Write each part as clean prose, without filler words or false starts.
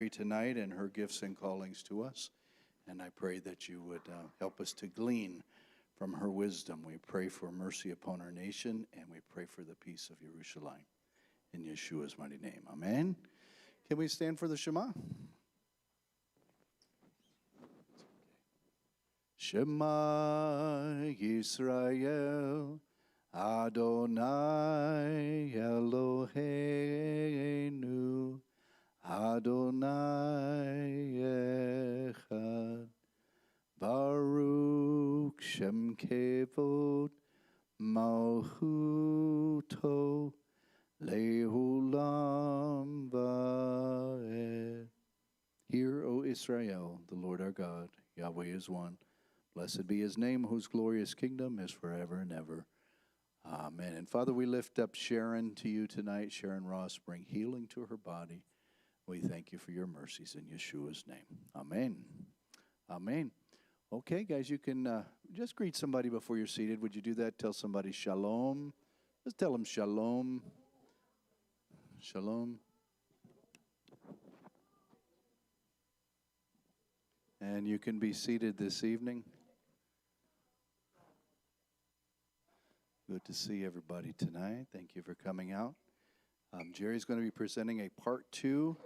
tonight and her gifts and callings to us. And I pray that you would help us to glean from her wisdom. We pray for mercy upon our nation, and we pray for the peace of Jerusalem. In Yeshua's mighty name. Amen. Can we stand for the Shema? Shema Yisrael, Adonai Eloheinu, Adonai Echad, Baruch Shem Kevod Malchuto Lehulam Vaed. Hear, O Israel, the Lord our God, Yahweh is one. Blessed be his name, whose glorious kingdom is forever and ever. Amen. And Father, we lift up Sharon to you tonight. Sharon Ross, bring healing to her body. We thank you for your mercies in Yeshua's name. Amen. Amen. Okay, guys, you can just greet somebody before you're seated. Would you do that? Tell somebody Shalom. Just tell them Shalom. Shalom. And you can be seated this evening. Good to see everybody tonight. Thank you for coming out. Jerry's going to be presenting a part 2,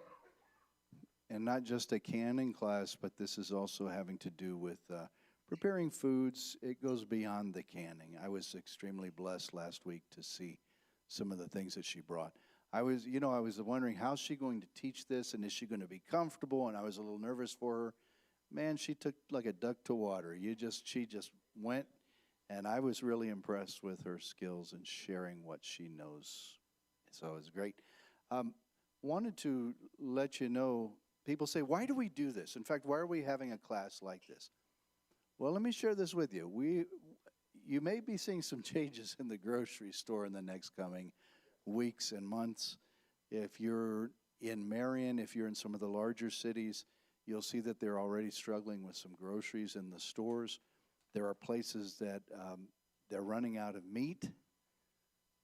and not just a canning class, but this is also having to do with preparing foods. It goes beyond the canning. I was extremely blessed last week to see some of the things that she brought. I was wondering, how's she going to teach this, and is she going to be comfortable? And I was a little nervous for her. Man, she took like a duck to water. She just went. And I was really impressed with her skills in sharing what she knows. So it was great. Wanted to let you know, people say, why do we do this? In fact, why are we having a class like this? Well, let me share this with you. You may be seeing some changes in the grocery store in the next coming weeks and months. If you're in Marion, if you're in some of the larger cities, you'll see that they're already struggling with some groceries in the stores. There are places that they're running out of meat.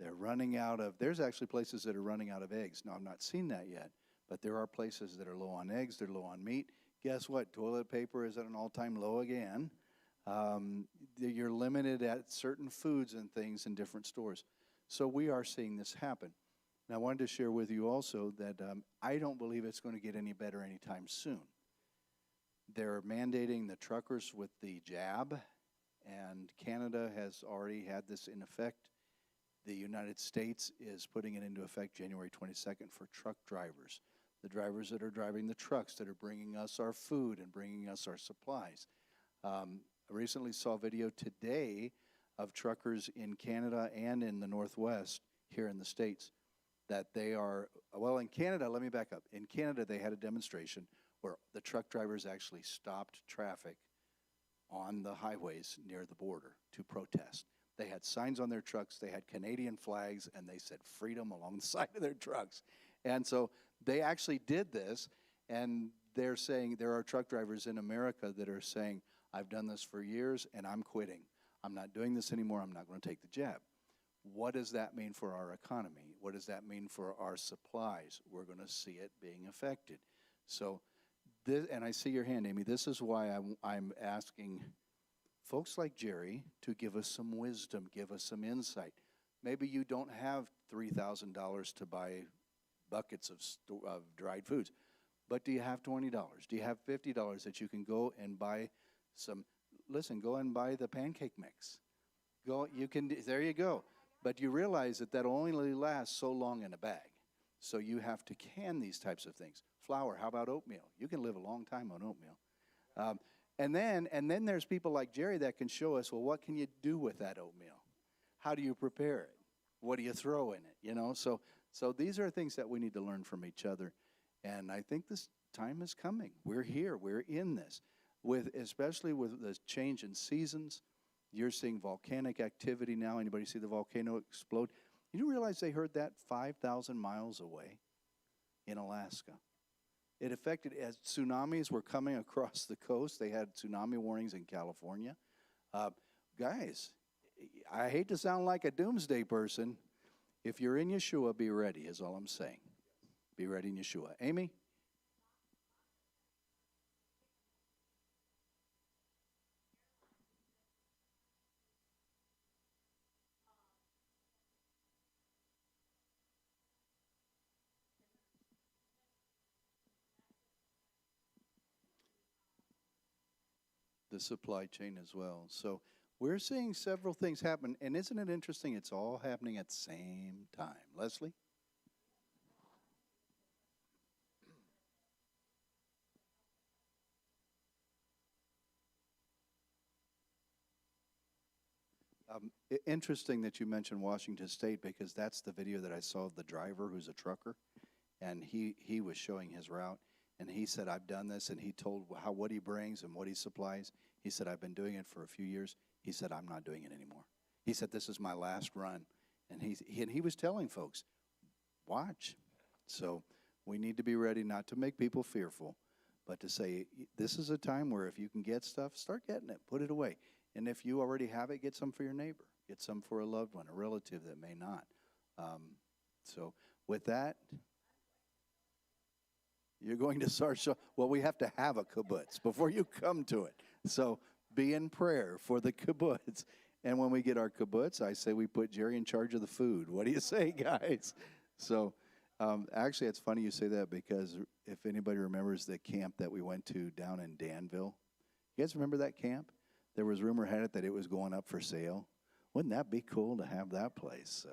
There's actually places that are running out of eggs. Now, I've not seen that yet, but there are places that are low on eggs, they're low on meat. Guess what? Toilet paper is at an all-time low again. You're limited at certain foods and things in different stores. So we are seeing this happen. And I wanted to share with you also that I don't believe it's going to get any better anytime soon. They're mandating the truckers with the jab, and Canada has already had this in effect. The United States is putting it into effect January 22nd for truck drivers, the drivers that are driving the trucks that are bringing us our food and bringing us our supplies. I recently saw a video today of truckers in Canada and in the Northwest here in the States that they are, well, in Canada, let me back up. In Canada, they had a demonstration where the truck drivers actually stopped traffic on the highways near the border to protest. They had signs on their trucks, they had Canadian flags, and they said freedom along the side of their trucks. And so they actually did this, and they're saying there are truck drivers in America that are saying, I've done this for years, and I'm quitting. I'm not doing this anymore. I'm not going to take the jab. What does that mean for our economy? What does that mean for our supplies? We're going to see it being affected. So and I see your hand, Amy. This is why I'm asking folks like Jerry to give us some wisdom, give us some insight. Maybe you don't have $3,000 to buy buckets of dried foods, but do you have $20? Do you have $50 that you can go and buy some? Listen, go and buy the pancake mix. There you go. But you realize that only lasts so long in a bag. So you have to can these types of things. Flour, how about oatmeal? You can live a long time on oatmeal. And then there's people like Jerry that can show us, well, what can you do with that oatmeal? How do you prepare it? What do you throw in it? So these are things that we need to learn from each other. And I think this time is coming. We're here. We're in this. Especially with the change in seasons. You're seeing volcanic activity now. Anybody see the volcano explode? You realize they heard that 5,000 miles away in Alaska? It affected, as tsunamis were coming across the coast. They had tsunami warnings in California. Guys, I hate to sound like a doomsday person. If you're in Yeshua, be ready, is all I'm saying. Be ready in Yeshua. Amy? the supply chain as well. So we're seeing several things happen, and isn't it interesting? It's all happening at the same time. Leslie? Interesting that you mentioned Washington State, because that's the video that I saw of the driver who's a trucker, and he was showing his route, and he said, I've done this, and he told what he brings and what he supplies. He said, I've been doing it for a few years. He said, I'm not doing it anymore. He said, this is my last run, and he was telling folks, watch. So we need to be ready not to make people fearful, but to say, this is a time where if you can get stuff, start getting it, put it away. And if you already have it, get some for your neighbor. Get some for a loved one, a relative that may not. So with that, you're going to start well, we have to have a kibbutz before you come to it. So be in prayer for the kibbutz. And when we get our kibbutz, I say we put Jerry in charge of the food. What do you say, guys? So actually, it's funny you say that, because if anybody remembers the camp that we went to down in Danville, you guys remember that camp? There was rumor had it that it was going up for sale. Wouldn't that be cool to have that place? So,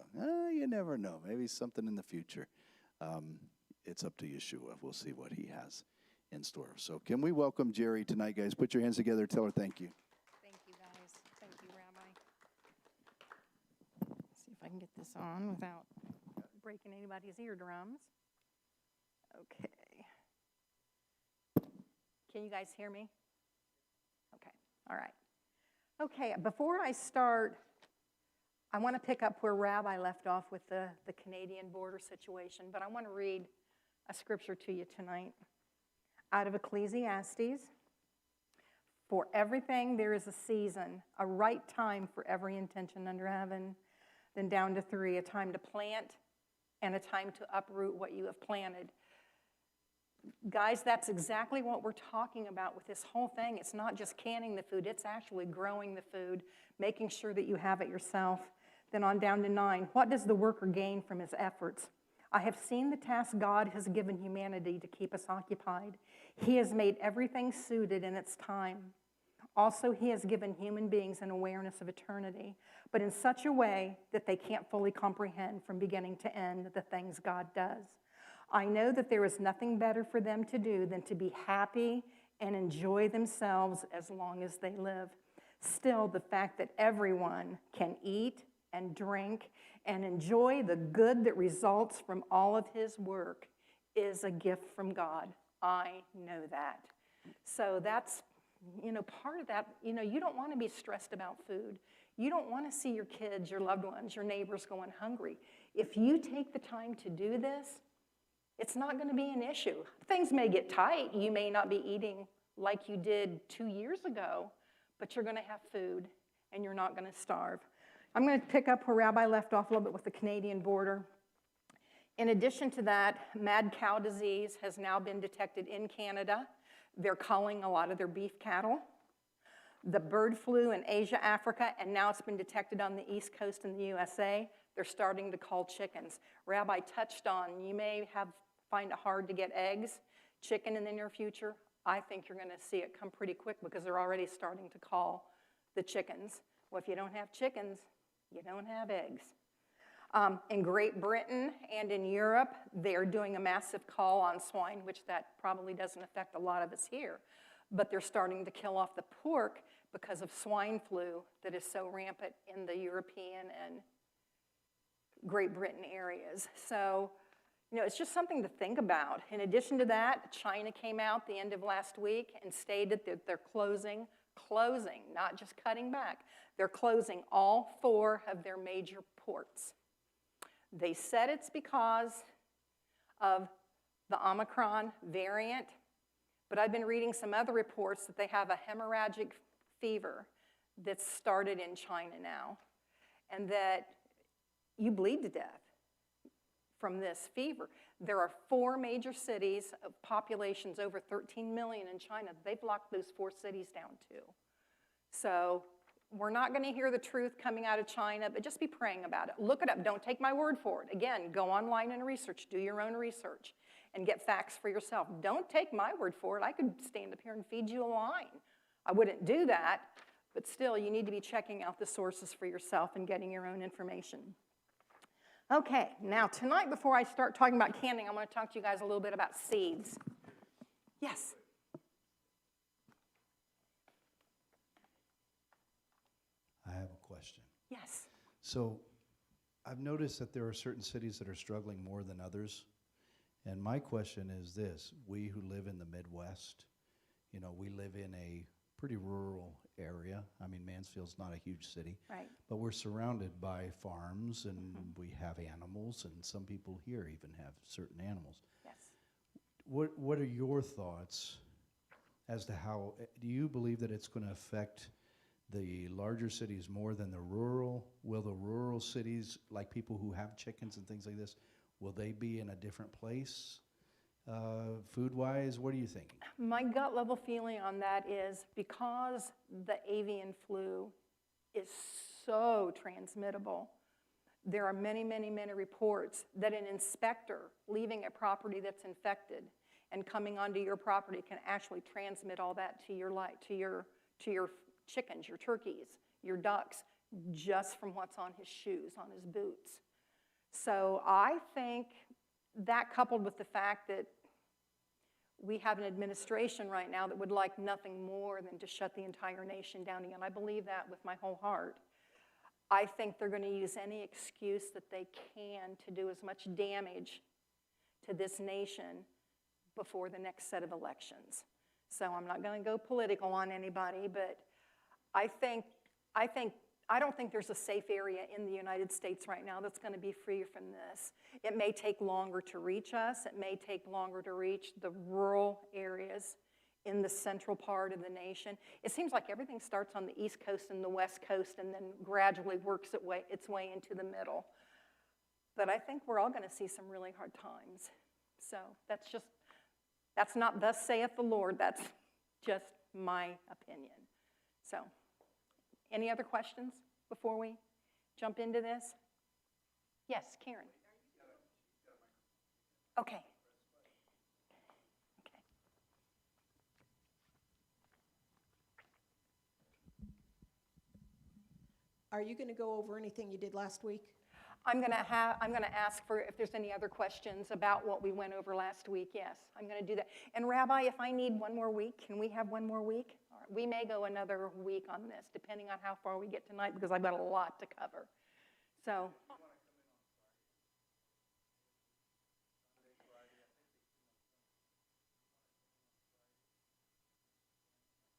you never know. Maybe something in the future. It's up to Yeshua. We'll see what he has in store. So can we welcome Jerry tonight, guys? Put your hands together. Tell her thank you. Thank you, guys. Thank you, Rabbi. See if I can get this on without breaking anybody's eardrums. Okay. Can you guys hear me? Okay. All right. Okay, before I start, I want to pick up where Rabbi left off with the Canadian border situation, but I want to read a scripture to you tonight out of Ecclesiastes. For everything there is a season, a right time for every intention under heaven. Then down to 3, a time to plant and a time to uproot what you have planted. Guys, that's exactly what we're talking about with this whole thing. It's not just canning the food, it's actually growing the food, making sure that you have it yourself. Then on down to 9, what does the worker gain from his efforts? I have seen the task God has given humanity to keep us occupied. He has made everything suited in its time. Also, he has given human beings an awareness of eternity, but in such a way that they can't fully comprehend from beginning to end the things God does. I know that there is nothing better for them to do than to be happy and enjoy themselves as long as they live. Still, the fact that everyone can eat and drink and enjoy the good that results from all of his work is a gift from God. I know that. So that's, part of that, you don't want to be stressed about food. You don't want to see your kids, your loved ones, your neighbors going hungry. If you take the time to do this, it's not going to be an issue. Things may get tight. You may not be eating like you did 2 years ago, but you're going to have food, and you're not going to starve. I'm going to pick up where Rabbi left off a little bit with the Canadian border. In addition to that, mad cow disease has now been detected in Canada. They're culling a lot of their beef cattle. The bird flu in Asia, Africa, and now it's been detected on the East Coast in the USA. They're starting to cull chickens. Rabbi touched on, you may find it hard to get eggs, chicken in the near future. I think you're going to see it come pretty quick because they're already starting to cull the chickens. Well, if you don't have chickens, you don't have eggs. In Great Britain and in Europe, they're doing a massive cull on swine, which that probably doesn't affect a lot of us here. But they're starting to kill off the pork because of swine flu that is so rampant in the European and Great Britain areas. So, it's just something to think about. In addition to that, China came out the end of last week and stated that they're closing, not just cutting back. They're closing all 4 of their major ports. They said it's because of the Omicron variant, but I've been reading some other reports that they have a hemorrhagic fever that's started in China now, and that you bleed to death from this fever. There are 4 major cities of populations over 13 million in China. They've locked those 4 cities down too. So we're not going to hear the truth coming out of China, but just be praying about it. Look it up. Don't take my word for it. Again, go online and research. Do your own research and get facts for yourself. Don't take my word for it. I could stand up here and feed you a line I wouldn't do that, but still, you need to be checking out the sources for yourself and getting your own information. Okay, now tonight, before I start talking about canning, I want to talk to you guys a little bit about seeds. Yes? I have a question. Yes. So I've noticed that there are certain cities that are struggling more than others. And my question is this: we who live in the Midwest, you know, we live in a pretty rural area. I mean, Mansfield's not a huge city. Right. But we're surrounded by farms, and we have animals, and some people here even have certain animals. Yes. What are your thoughts as to how, do you believe that it's going to affect the larger cities more than the rural? Will the rural cities, like people who have chickens and things like this, will they be in a different place food-wise? What are you thinking? My gut level feeling on that is because the avian flu is so transmittable, there are many, many, many reports that an inspector leaving a property that's infected and coming onto your property can actually transmit all that to your chickens, your turkeys, your ducks, just from what's on his shoes, on his boots. So I think that, coupled with the fact that we have an administration right now that would like nothing more than to shut the entire nation down again, I believe that with my whole heart. I think they're going to use any excuse that they can to do as much damage to this nation before the next set of elections. So I'm not going to go political on anybody, but I don't think there's a safe area in the United States right now that's going to be free from this. It may take longer to reach us. It may take longer to reach the rural areas in the central part of the nation. It seems like everything starts on the East Coast and the West Coast and then gradually works its way into the middle. But I think we're all going to see some really hard times. So that's not thus saith the Lord. That's just my opinion. So, any other questions before we jump into this? Yes, Karen. Okay. Okay. Are you going to go over anything you did last week? I'm going to ask for if there's any other questions about what we went over last week. Yes, I'm going to do that. And Rabbi, if I need one more week, can we have one more week? All right, we may go another week on this, depending on how far we get tonight, because I've got a lot to cover. So.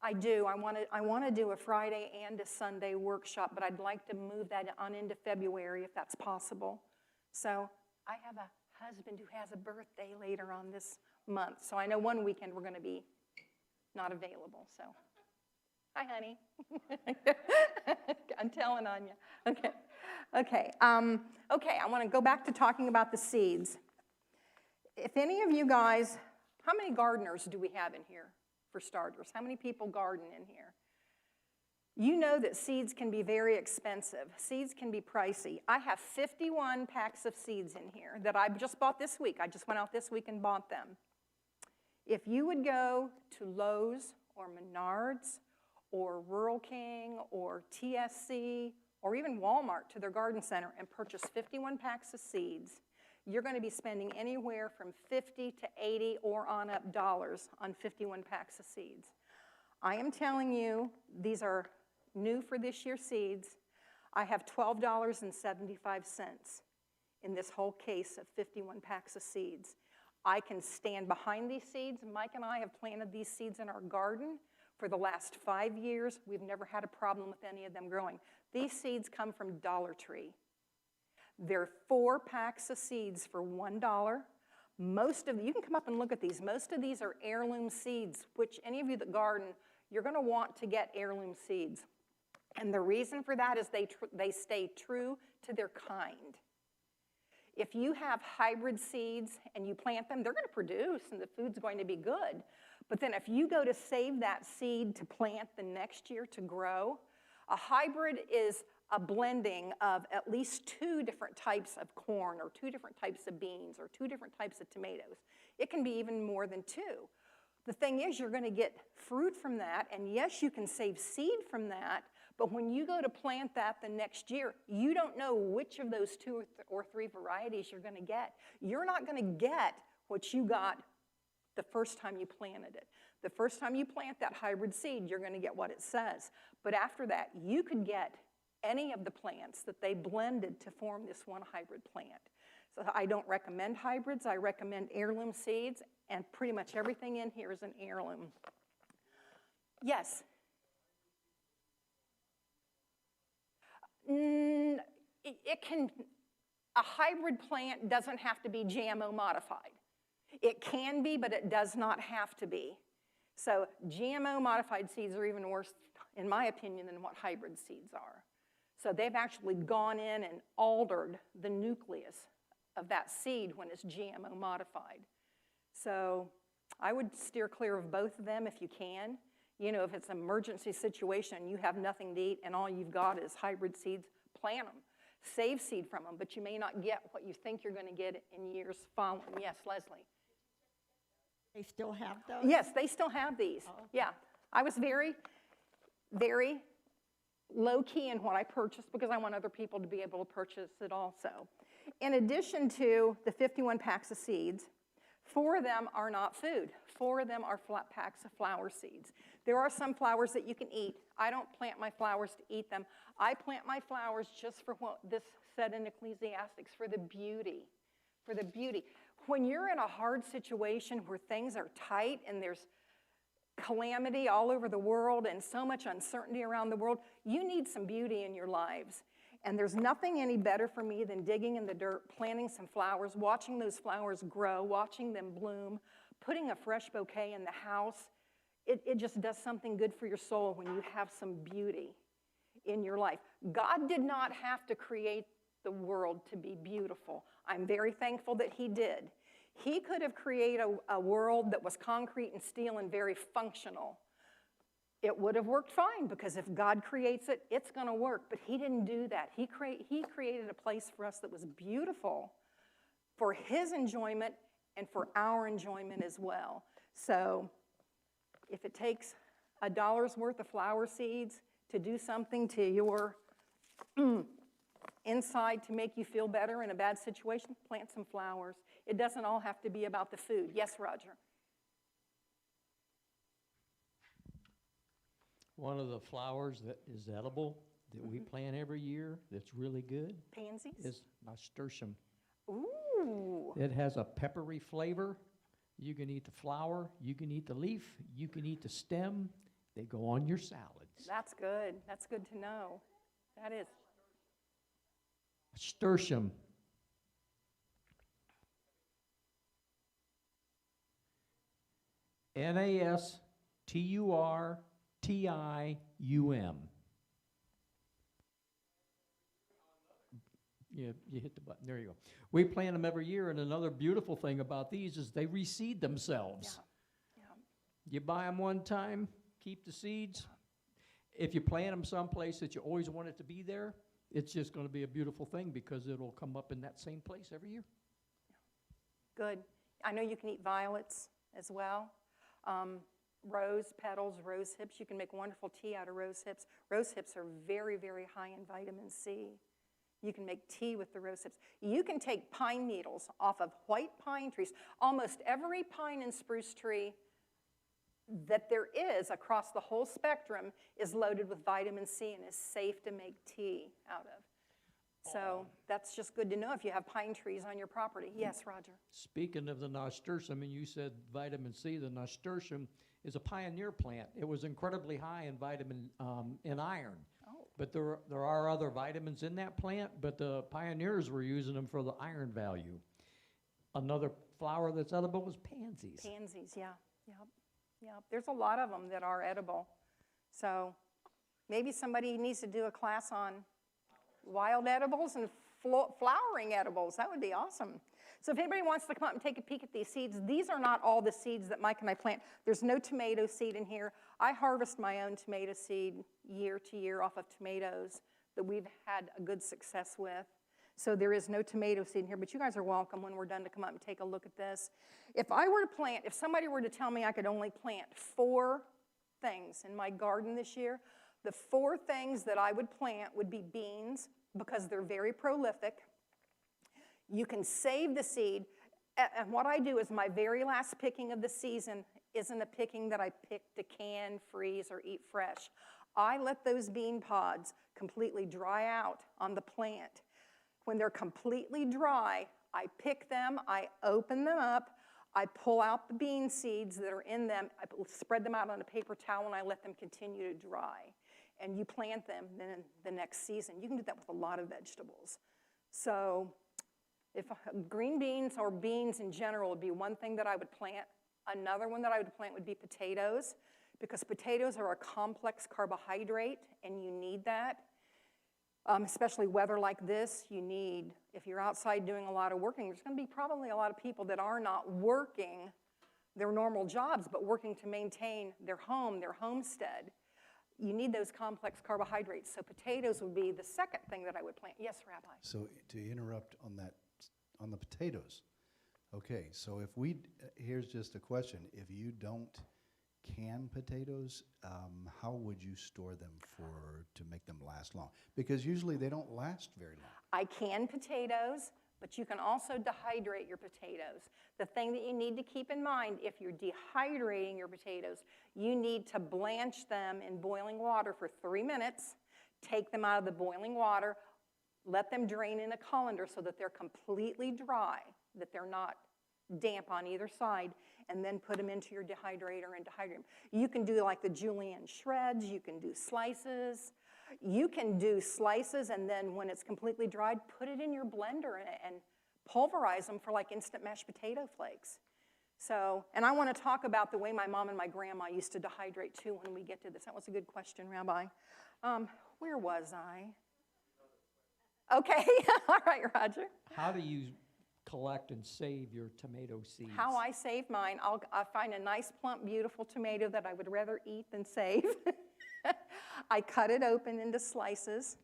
I do. I want to do a Friday and a Sunday workshop, but I'd like to move that on into February if that's possible. So I have a husband who has a birthday later on this month, so I know one weekend we're going to be not available. So, hi, honey. I'm telling on you. Okay. Okay. Okay. I want to go back to talking about the seeds. If any of you guys, how many gardeners do we have in here? For starters, how many people garden in here? You know that seeds can be very expensive. Seeds can be pricey. I have 51 packs of seeds in here that I just bought this week. I just went out this week and bought them. If you would go to Lowe's or Menards or Rural King or TSC or even Walmart to their garden center and purchase 51 packs of seeds, you're going to be spending anywhere from $50 to $80 or on up dollars on 51 packs of seeds. I am telling you, these are new for this year's seeds. I have $12.75 in this whole case of 51 packs of seeds. I can stand behind these seeds. Mike and I have planted these seeds in our garden for the last 5 years. We've never had a problem with any of them growing. These seeds come from Dollar Tree. They're 4 packs of seeds for $1. Most of you can come up and look at these. Most of these are heirloom seeds, which any of you that garden, you're going to want to get heirloom seeds. And the reason for that is they stay true to their kind. If you have hybrid seeds and you plant them, they're going to produce and the food's going to be good. But then if you go to save that seed to plant the next year to grow, a hybrid is a blending of at least 2 different types of corn or 2 different types of beans or 2 different types of tomatoes. It can be even more than 2. The thing is, you're going to get fruit from that, and yes, you can save seed from that, but when you go to plant that the next year, you don't know which of those 2 or 3 varieties you're going to get. You're not going to get what you got the first time you planted it. The first time you plant that hybrid seed, you're going to get what it says. But after that, you could get any of the plants that they blended to form this one hybrid plant. So I don't recommend hybrids. I recommend heirloom seeds, and pretty much everything in here is an heirloom. Yes? A hybrid plant doesn't have to be GMO modified. It can be, but it does not have to be. So GMO modified seeds are even worse, in my opinion, than what hybrid seeds are. So they've actually gone in and altered the nucleus of that seed when it's GMO modified. So I would steer clear of both of them if you can. You know, if it's an emergency situation, you have nothing to eat and all you've got is hybrid seeds, plant them. Save seed from them, but you may not get what you think you're going to get in years following. Yes, Leslie? They still have those? Yes, they still have these. Oh, okay. Yeah. I was very, very low-key in what I purchased because I want other people to be able to purchase it also. In addition to the 51 packs of seeds, 4 of them are not food. 4 of them are flat packs of flower seeds. There are some flowers that you can eat. I don't plant my flowers to eat them. I plant my flowers just for what this said in Ecclesiastics, for the beauty, for the beauty. When you're in a hard situation where things are tight and there's calamity all over the world and so much uncertainty around the world, you need some beauty in your lives. And there's nothing any better for me than digging in the dirt, planting some flowers, watching those flowers grow, watching them bloom, putting a fresh bouquet in the house. It just does something good for your soul when you have some beauty in your life. God did not have to create the world to be beautiful. I'm very thankful that he did. He could have created a world that was concrete and steel and very functional. It would have worked fine because if God creates it, it's going to work. But he didn't do that. He created a place for us that was beautiful for his enjoyment and for our enjoyment as well. So if it takes $1 worth of flower seeds to do something to your inside to make you feel better in a bad situation, plant some flowers. It doesn't all have to be about the food. Yes, Roger? One of the flowers that is edible that we plant every year that's really good Pansies? is nasturtium. Ooh. It has a peppery flavor. You can eat the flower, you can eat the leaf, you can eat the stem. They go on your salads. That's good. That's good to know. That is. Nasturtium. Nasturtium. Yeah, you hit the button. There you go. We plant them every year, and another beautiful thing about these is they reseed themselves. Yeah. You buy them one time, keep the seeds. If you plant them someplace that you always want it to be there, it's just going to be a beautiful thing because it'll come up in that same place every year. Good. I know you can eat violets as well. Rose petals, rose hips. You can make wonderful tea out of rose hips. Rose hips are very, very high in vitamin C. You can make tea with the rose hips. You can take pine needles off of white pine trees. Almost every pine and spruce tree that there is across the whole spectrum is loaded with vitamin C and is safe to make tea out of. So that's just good to know if you have pine trees on your property. Yes, Roger? Speaking of the nasturtium, and you said vitamin C, the nasturtium is a pioneer plant. It was incredibly high in vitamin in iron. Oh. But there are other vitamins in that plant, but the pioneers were using them for the iron value. Another flower that's edible is pansies. Pansies, yeah. Yep. There's a lot of them that are edible. So maybe somebody needs to do a class on wild edibles and flowering edibles. That would be awesome. So if anybody wants to come up and take a peek at these seeds, these are not all the seeds that Mike and I plant. There's no tomato seed in here. I harvest my own tomato seed year to year off of tomatoes that we've had a good success with. So there is no tomato seed in here, but you guys are welcome when we're done to come up and take a look at this. If somebody were to tell me I could only plant 4 things in my garden this year, the 4 things that I would plant would be beans, because they're very prolific. You can save the seed. And what I do is my very last picking of the season isn't a picking that I pick to can, freeze, or eat fresh. I let those bean pods completely dry out on the plant. When they're completely dry, I pick them, I open them up, I pull out the bean seeds that are in them, I spread them out on a paper towel, and I let them continue to dry. And you plant them then the next season. You can do that with a lot of vegetables. So if green beans or beans in general would be one thing that I would plant. Another one that I would plant would be potatoes, because potatoes are a complex carbohydrate, and you need that. Especially weather like this, if you're outside doing a lot of working, there's going to be probably a lot of people that are not working their normal jobs, but working to maintain their home, their homestead. You need those complex carbohydrates. So potatoes would be the second thing that I would plant. Yes, Rabbi? So to interrupt on that, on the potatoes, okay, so here's just a question. If you don't can potatoes, how would you store them to make them last long? Because usually they don't last very long. I can potatoes, but you can also dehydrate your potatoes. The thing that you need to keep in mind, if you're dehydrating your potatoes, you need to blanch them in boiling water for 3 minutes, take them out of the boiling water, let them drain in a colander so that they're completely dry, that they're not damp on either side, and then put them into your dehydrator and dehydrate them. You can do like the julienne shreds, you can do slices. You can do slices, and then when it's completely dried, put it in your blender and pulverize them for like instant mashed potato flakes. So, and I want to talk about the way my mom and my grandma used to dehydrate too when we get to this. That was a good question, Rabbi. Where was I? Okay, all right, Roger. How do you collect and save your tomato seeds? How I save mine, I'll find a nice, plump, beautiful tomato that I would rather eat than save. I cut it open into slices.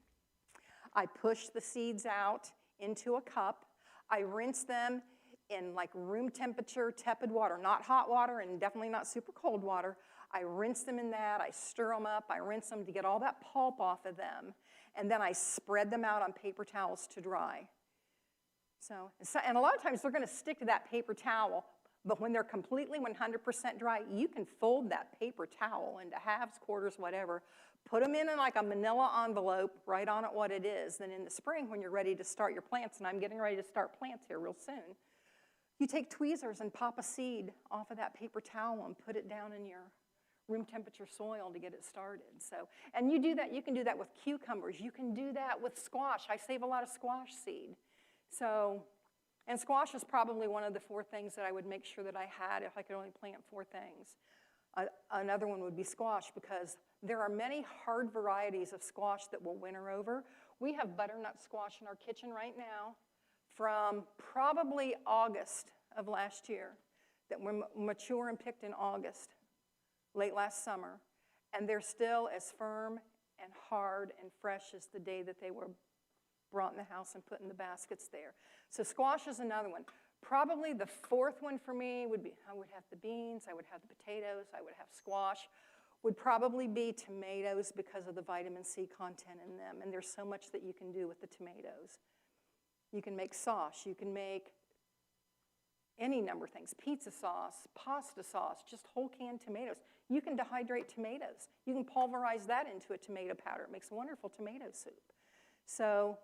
I push the seeds out into a cup. I rinse them in like room temperature, tepid water, not hot water and definitely not super cold water. I rinse them in that. I stir them up. I rinse them to get all that pulp off of them. And then I spread them out on paper towels to dry. And a lot of times they're going to stick to that paper towel, but when they're completely 100% dry, you can fold that paper towel into halves, quarters, whatever, put them in like a manila envelope, write on it what it is. Then in the spring, when you're ready to start your plants, and I'm getting ready to start plants here real soon, you take tweezers and pop a seed off of that paper towel and put it down in your room temperature soil to get it started. So, and you do that, you can do that with cucumbers. You can do that with squash. I save a lot of squash seed. So, and squash is probably one of the 4 things that I would make sure that I had if I could only plant 4 things. Another one would be squash, because there are many hard varieties of squash that will winter over. We have butternut squash in our kitchen right now from probably August of last year that were mature and picked in August, late last summer. And they're still as firm and hard and fresh as the day that they were brought in the house and put in the baskets there. So squash is another one. Probably the 4th one for me would be, I would have the beans, I would have the potatoes, I would have squash, would probably be tomatoes because of the vitamin C content in them. And there's so much that you can do with the tomatoes. You can make sauce, you can make any number of things, pizza sauce, pasta sauce, just whole canned tomatoes. You can dehydrate tomatoes. You can pulverize that into a tomato powder. It makes a wonderful tomato soup. So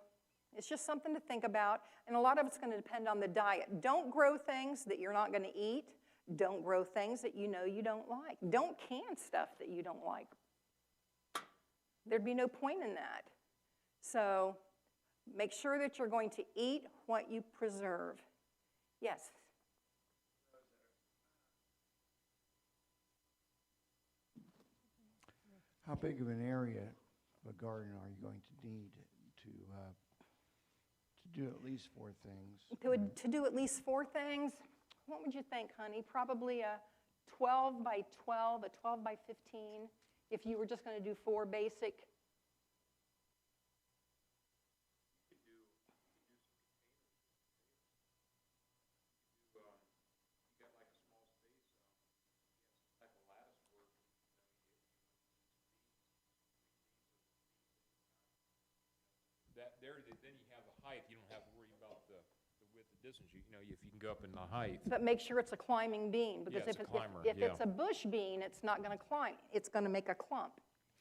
it's just something to think about, and a lot of it's going to depend on the diet. Don't grow things that you're not going to eat. Don't grow things that you know you don't like. Don't can stuff that you don't like. There'd be no point in that. So make sure that you're going to eat what you preserve. Yes? How big of an area of a garden are you going to need to do at least 4 things? To do at least 4 things, what would you think, honey? Probably a 12 by 12, a 12 by 15, if you were just going to do 4 basic. there, then you have the height. You don't have to worry about the width, the distance. You know, if you can go up in the height. But make sure it's a climbing bean, because Yeah, it's if a climber, if yeah. it's a bush bean, it's not going to climb. It's going to make a clump.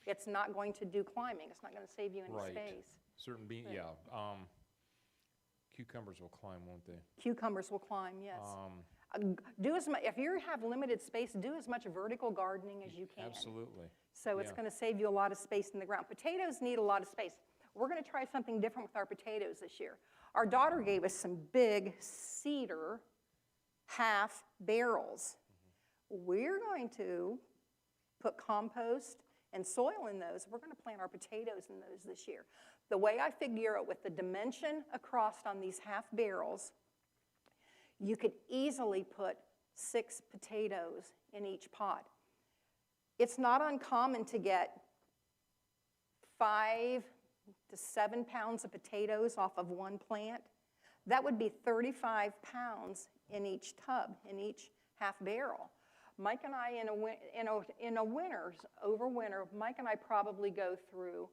It's not going to do climbing. It's not going to save you any Right. space. Certain bean, yeah. Cucumbers will climb, won't they? Cucumbers will climb, yes. Do as much, if you have limited space, do as much vertical gardening as you can. Absolutely. So it's Yeah. going to save you a lot of space in the ground. Potatoes need a lot of space. We're going to try something different with our potatoes this year. Our daughter gave us some big cedar half barrels. We're going to put compost and soil in those. We're going to plant our potatoes in those this year. The way I figure it, with the dimension across on these half barrels, you could easily put 6 potatoes in each pot. It's not uncommon to get 5 to 7 pounds of potatoes off of one plant. That would be 35 pounds in each tub, in each half barrel. Mike and I, over winter, Mike and I probably go through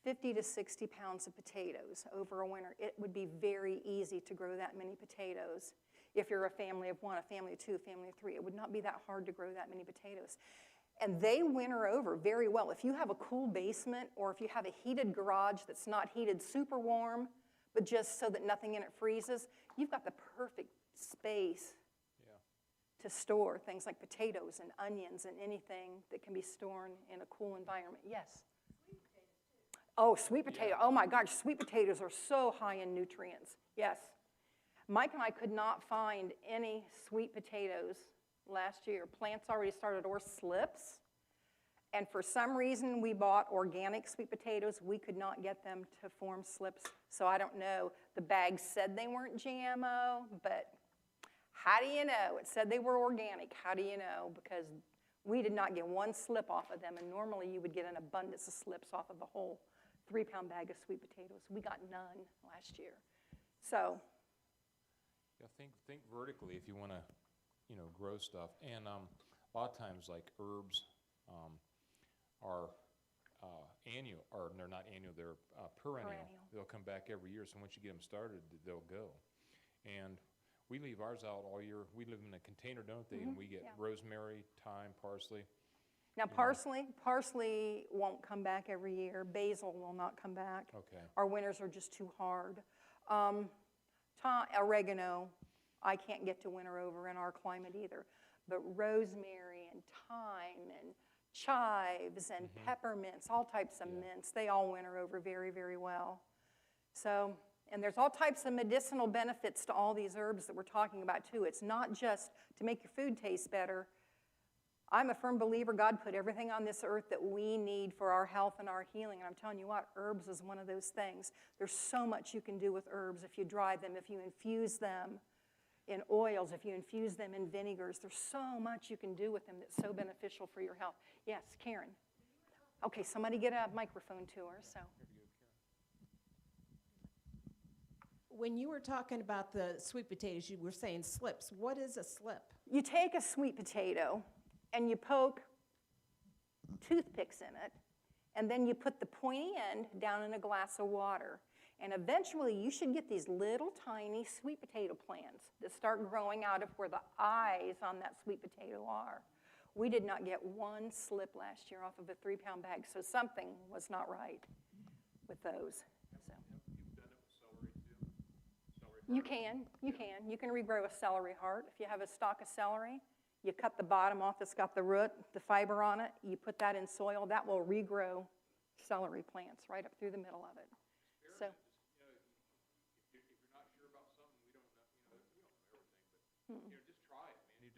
50 to 60 pounds of potatoes over a winter. It would be very easy to grow that many potatoes. If you're a family of 1, a family of 2, a family of 3, it would not be that hard to grow that many potatoes. And they winter over very well. If you have a cool basement, or if you have a heated garage that's not heated super warm, but just so that nothing in it freezes, you've got the perfect space to store things like potatoes and onions and anything that can be stored in a cool environment. Yes? Oh, sweet potato. Oh my gosh, sweet potatoes are so high in nutrients. Yes. Mike and I could not find any sweet potatoes last year. Plants already started, or slips. And for some reason, we bought organic sweet potatoes. We could not get them to form slips. So I don't know. The bag said they weren't GMO, but how do you know? It said they were organic. How do you know? Because we did not get one slip off of them, and normally you would get an abundance of slips off of a whole 3-pound bag of sweet potatoes. We got none last year. So Yeah, think vertically if you want to, grow stuff. And a lot of times, like herbs are annual, or they're not annual, they're perennial. They'll come back every year. So once you get them started, they'll go. And we leave ours out all year. We live in a container, don't they? And we get rosemary, thyme, parsley. now parsley won't come back every year. Basil will not come back. Okay. Our winters are just too hard. Oregano, I can't get to winter over in our climate either. But rosemary and thyme and chives and peppermints, all types of mints, they all winter over very, very well. So, and there's all types of medicinal benefits to all these herbs that we're talking about too. It's not just to make your food taste better. I'm a firm believer God put everything on this earth that we need for our health and our healing. And I'm telling you what, herbs is one of those things. There's so much you can do with herbs if you dry them, if you infuse them in oils, if you infuse them in vinegars. There's so much you can do with them that's so beneficial for your health. Yes, Karen. Okay, somebody get a microphone to her. So. When you were talking about the sweet potatoes, you were saying slips. What is a slip? You take a sweet potato and you poke toothpicks in it, and then you put the pointy end down in a glass of water. And eventually you should get these little tiny sweet potato plants that start growing out of where the eyes on that sweet potato are. We did not get one slip last year off of a 3-pound bag, so something was not right with those. So. You've done it with celery too? Celery heart? You can regrow a celery heart. If you have a stalk of celery, you cut the bottom off that's got the root, the fiber on it, you put that in soil, that will regrow celery plants right up through the middle of it. So. If you're not sure about something, we don't know everything, but just try it, man. You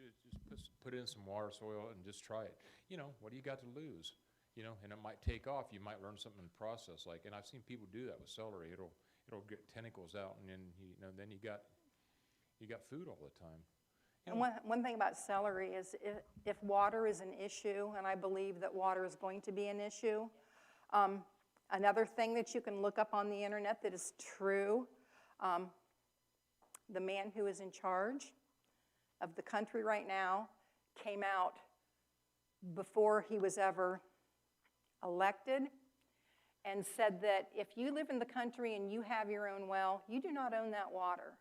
just put it in some water, soil, and just try it. What do you got to lose? And it might take off. You might learn something in the process. And I've seen people do that with celery. It'll get tentacles out, and then then you got food all the time. And one thing about celery is if water is an issue, and I believe that water is going to be an issue, another thing that you can look up on the internet that is true, the man who is in charge of the country right now came out before he was ever elected and said that if you live in the country and you have your own well, you do not own that water.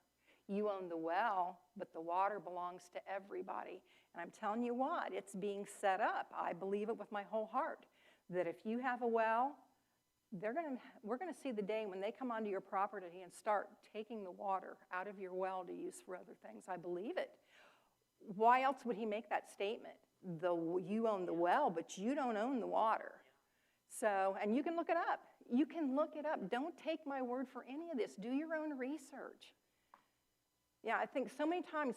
You own the well, but the water belongs to everybody. And I'm telling you what, it's being set up. I believe it with my whole heart, that if you have a well, we're going to see the day when they come onto your property and start taking the water out of your well to use for other things. I believe it. Why else would he make that statement? You own the well, but you don't own the water. So, and you can look it up. You can look it up. Don't take my word for any of this. Do your own research. Yeah, I think so many times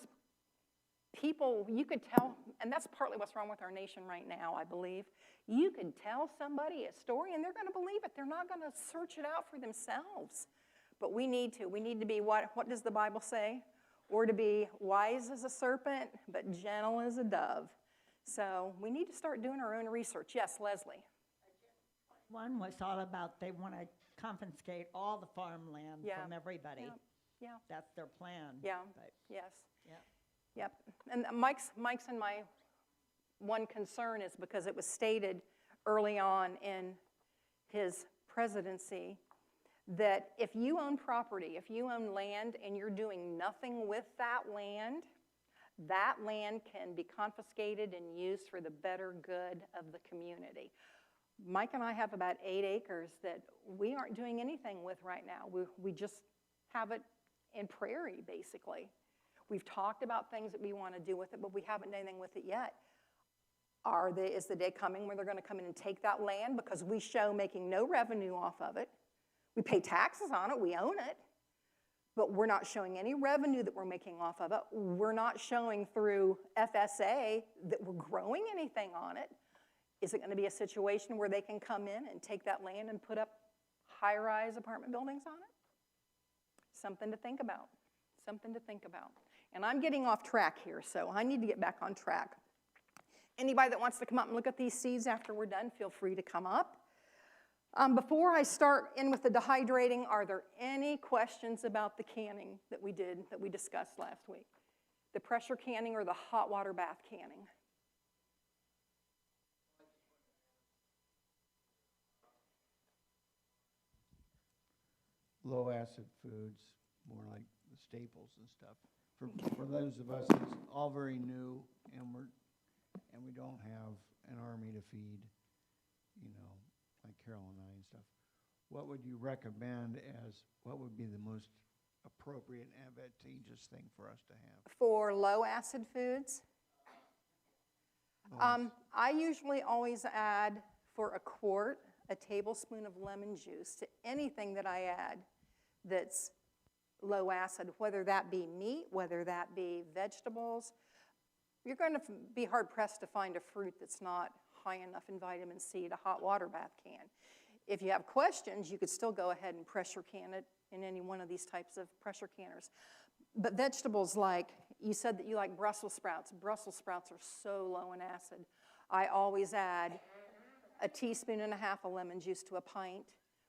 people, you could tell, and that's partly what's wrong with our nation right now, I believe. You could tell somebody a story and they're going to believe it. They're not going to search it out for themselves. But we need to. We need to be, what does the Bible say? Or to be wise as a serpent, but gentle as a dove. So we need to start doing our own research. Yes, Leslie. One was all about they want to confiscate all the farmland Yeah. from everybody. Yeah. That's their plan. Yeah. But, Yes. yeah. Yep. And Mike's and my one concern is because it was stated early on in his presidency that if you own property, if you own land and you're doing nothing with that land can be confiscated and used for the better good of the community. Mike and I have about 8 acres that we aren't doing anything with right now. We just have it in prairie, basically. We've talked about things that we want to do with it, but we haven't done anything with it yet. Is the day coming when they're going to come in and take that land because we show making no revenue off of it? We pay taxes on it, we own it, but we're not showing any revenue that we're making off of it. We're not showing through FSA that we're growing anything on it. Is it going to be a situation where they can come in and take that land and put up high-rise apartment buildings on it? Something to think about. Something to think about. And I'm getting off track here, so I need to get back on track. Anybody that wants to come up and look at these seeds after we're done, feel free to come up. Before I start in with the dehydrating, are there any questions about the canning that we discussed last week? The pressure canning or the hot water bath canning? Low acid foods, more like the staples and stuff. For those of us, it's all very new, and we don't have an army to feed, like Carol and I and stuff. What would you recommend what would be the most appropriate and advantageous thing for us to have? For low acid foods? I usually always add, for a quart, a tablespoon of lemon juice to anything that I add that's low acid, whether that be meat, whether that be vegetables. You're going to be hard-pressed to find a fruit that's not high enough in vitamin C to hot water bath can. If you have questions, you could still go ahead and pressure can it in any one of these types of pressure canners. But vegetables like, you said that you like Brussels sprouts. Brussels sprouts are so low in acid. I always add a teaspoon and a half of lemon juice to a pint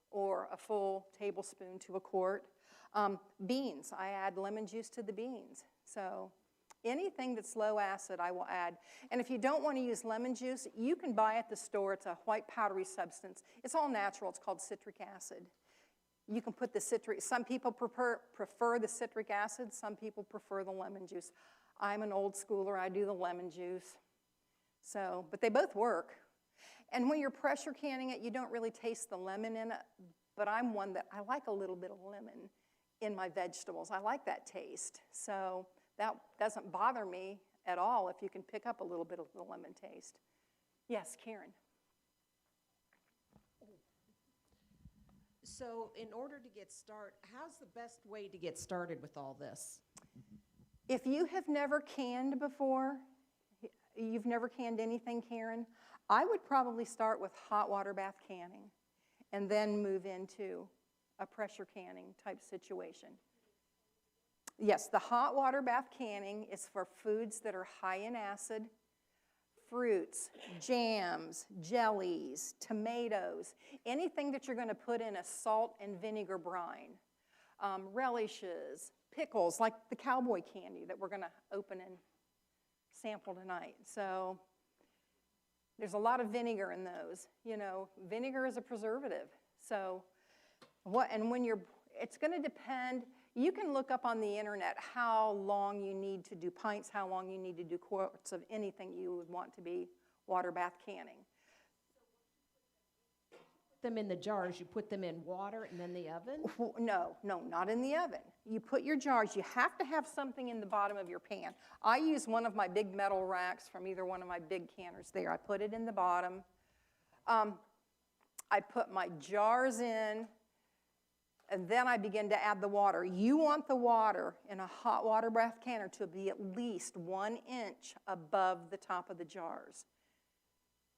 or a full tablespoon to a quart. Beans, I add lemon juice to the beans. So anything that's low acid, I will add. And if you don't want to use lemon juice, you can buy at the store. It's a white powdery substance. It's all natural. It's called citric acid. You can put the citric, some people prefer the citric acid. Some people prefer the lemon juice. I'm an old schooler. I do the lemon juice. So, but they both work. And when you're pressure canning it, you don't really taste the lemon in it, but I'm one that I like a little bit of lemon in my vegetables. I like that taste. So that doesn't bother me at all if you can pick up a little bit of the lemon taste. Yes, Karen. So in order to get started, how's the best way to get started with all this? If you have never canned before, you've never canned anything, Karen, I would probably start with hot water bath canning and then move into a pressure canning type situation. Yes, the hot water bath canning is for foods that are high in acid, fruits, jams, jellies, tomatoes, anything that you're going to put in a salt and vinegar brine, relishes, pickles, like the cowboy candy that we're going to open and sample tonight. So there's a lot of vinegar in those. Vinegar is a preservative. So it's going to depend. You can look up on the internet how long you need to do pints, how long you need to do quarts of anything you would want to be water bath canning. Them in the jars, you put them in water and then the oven? No, not in the oven. You put your jars, you have to have something in the bottom of your pan. I use one of my big metal racks from either one of my big canners there. I put it in the bottom. I put my jars in, and then I begin to add the water. You want the water in a hot water bath canner to be at least 1 inch above the top of the jars.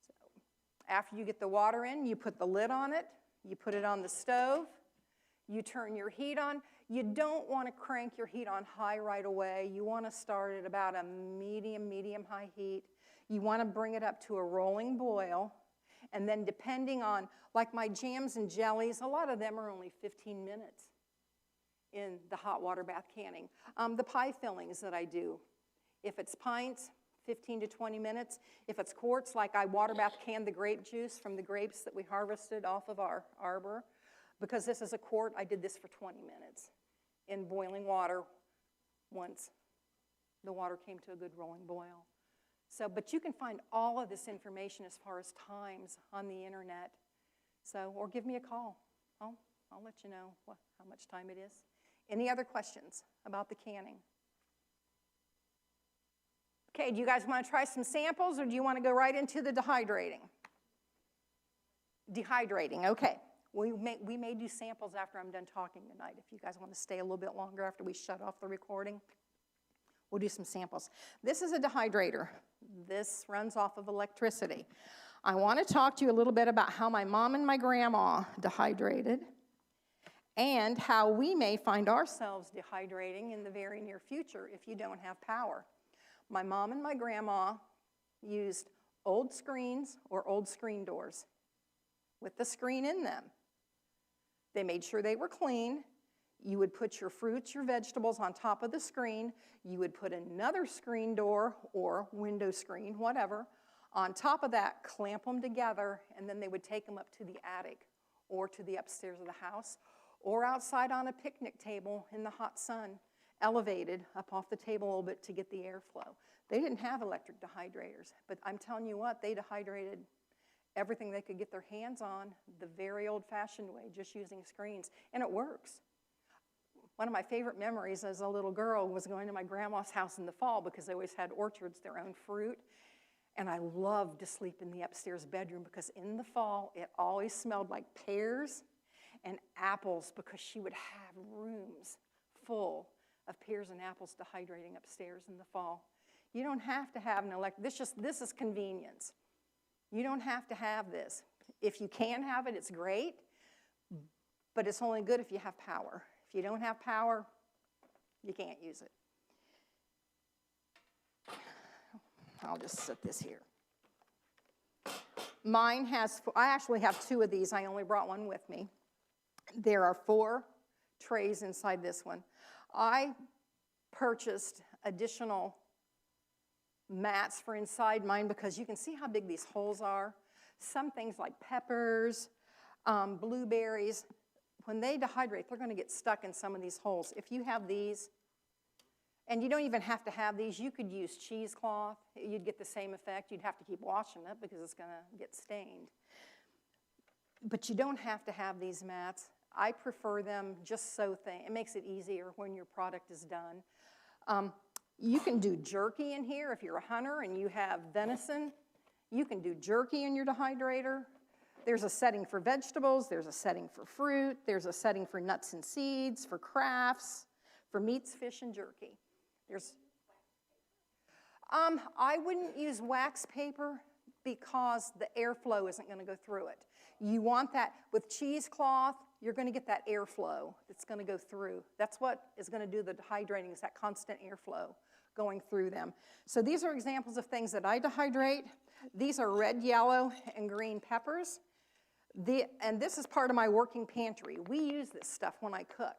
So after you get the water in, you put the lid on it, you put it on the stove, you turn your heat on. You don't want to crank your heat on high right away. You want to start at about a medium-high heat. You want to bring it up to a rolling boil. And then depending on, like my jams and jellies, a lot of them are only 15 minutes in the hot water bath canning. The pie fillings that I do, if it's pints, 15 to 20 minutes. If it's quarts, like I water bath can the grape juice from the grapes that we harvested off of our arbor. Because this is a quart, I did this for 20 minutes in boiling water once the water came to a good rolling boil. So, but you can find all of this information as far as times on the internet. So, or give me a call. I'll let you know how much time it is. Any other questions about the canning? Okay, do you guys want to try some samples, or do you want to go right into the dehydrating? Dehydrating, okay. We may do samples after I'm done talking tonight. If you guys want to stay a little bit longer after we shut off the recording, we'll do some samples. This is a dehydrator. This runs off of electricity. I want to talk to you a little bit about how my mom and my grandma dehydrated and how we may find ourselves dehydrating in the very near future if you don't have power. My mom and my grandma used old screens or old screen doors with the screen in them. They made sure they were clean. You would put your fruits, your vegetables on top of the screen. You would put another screen door or window screen, whatever, on top of that, clamp them together, and then they would take them up to the attic or to the upstairs of the house or outside on a picnic table in the hot sun, elevated up off the table a little bit to get the airflow. They didn't have electric dehydrators, but I'm telling you what, they dehydrated everything they could get their hands on the very old-fashioned way, just using screens, and it works. One of my favorite memories as a little girl was going to my grandma's house in the fall because they always had orchards, their own fruit, and I loved to sleep in the upstairs bedroom because in the fall, it always smelled like pears and apples because she would have rooms full of pears and apples dehydrating upstairs in the fall. You don't have to have an this is convenience. You don't have to have this. If you can have it, it's great, but it's only good if you have power. If you don't have power, you can't use it. I'll just set this here. Mine has, I actually have 2 of these. I only brought one with me. There are 4 trays inside this one. I purchased additional mats for inside mine because you can see how big these holes are. Some things like peppers, blueberries, when they dehydrate, they're going to get stuck in some of these holes. If you have these, and you don't even have to have these, you could use cheesecloth. You'd get the same effect. You'd have to keep washing it because it's going to get stained. But you don't have to have these mats. I prefer them just so it makes it easier when your product is done. You can do jerky in here if you're a hunter and you have venison. You can do jerky in your dehydrator. There's a setting for vegetables. There's a setting for fruit. There's a setting for nuts and seeds, for crafts, for meats, fish, and jerky. I wouldn't use wax paper because the airflow isn't going to go through it. You want that with cheesecloth. You're going to get that airflow that's going to go through. That's what is going to do the dehydrating, is that constant airflow going through them. So these are examples of things that I dehydrate. These are red, yellow, and green peppers. And this is part of my working pantry. We use this stuff when I cook.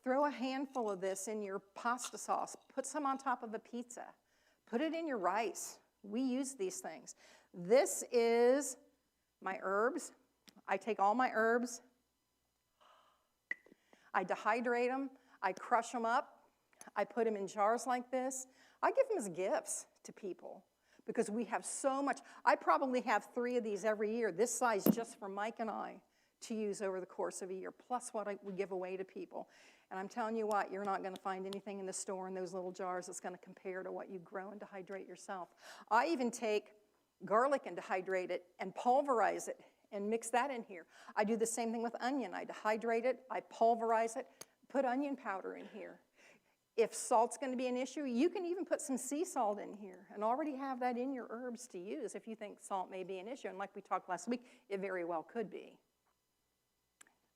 Throw a handful of this in your pasta sauce. Put some on top of a pizza. Put it in your rice. We use these things. This is my herbs. I take all my herbs, I dehydrate them, I crush them up, I put them in jars like this. I give them as gifts to people because we have so much. I probably have 3 of these every year, this size just for Mike and I to use over the course of a year, plus what we give away to people. And I'm telling you what, you're not going to find anything in the store in those little jars that's going to compare to what you grow and dehydrate yourself. I even take garlic and dehydrate it and pulverize it and mix that in here. I do the same thing with onion. I dehydrate it, I pulverize it, put onion powder in here. If salt's going to be an issue, you can even put some sea salt in here and already have that in your herbs to use if you think salt may be an issue. And like we talked last week, it very well could be.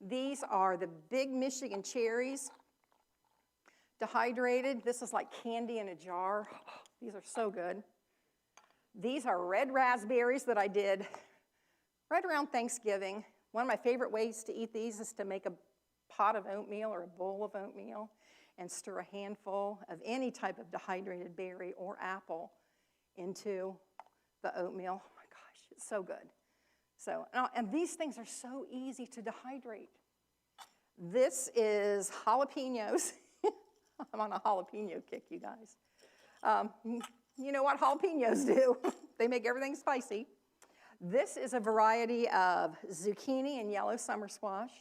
These are the big Michigan cherries, dehydrated. This is like candy in a jar. These are so good. These are red raspberries that I did right around Thanksgiving. One of my favorite ways to eat these is to make a pot of oatmeal or a bowl of oatmeal and stir a handful of any type of dehydrated berry or apple into the oatmeal. Oh my gosh, it's so good. So, and these things are so easy to dehydrate. This is jalapenos. I'm on a jalapeno kick, you guys. You know what jalapenos do? They make everything spicy. This is a variety of zucchini and yellow summer squash.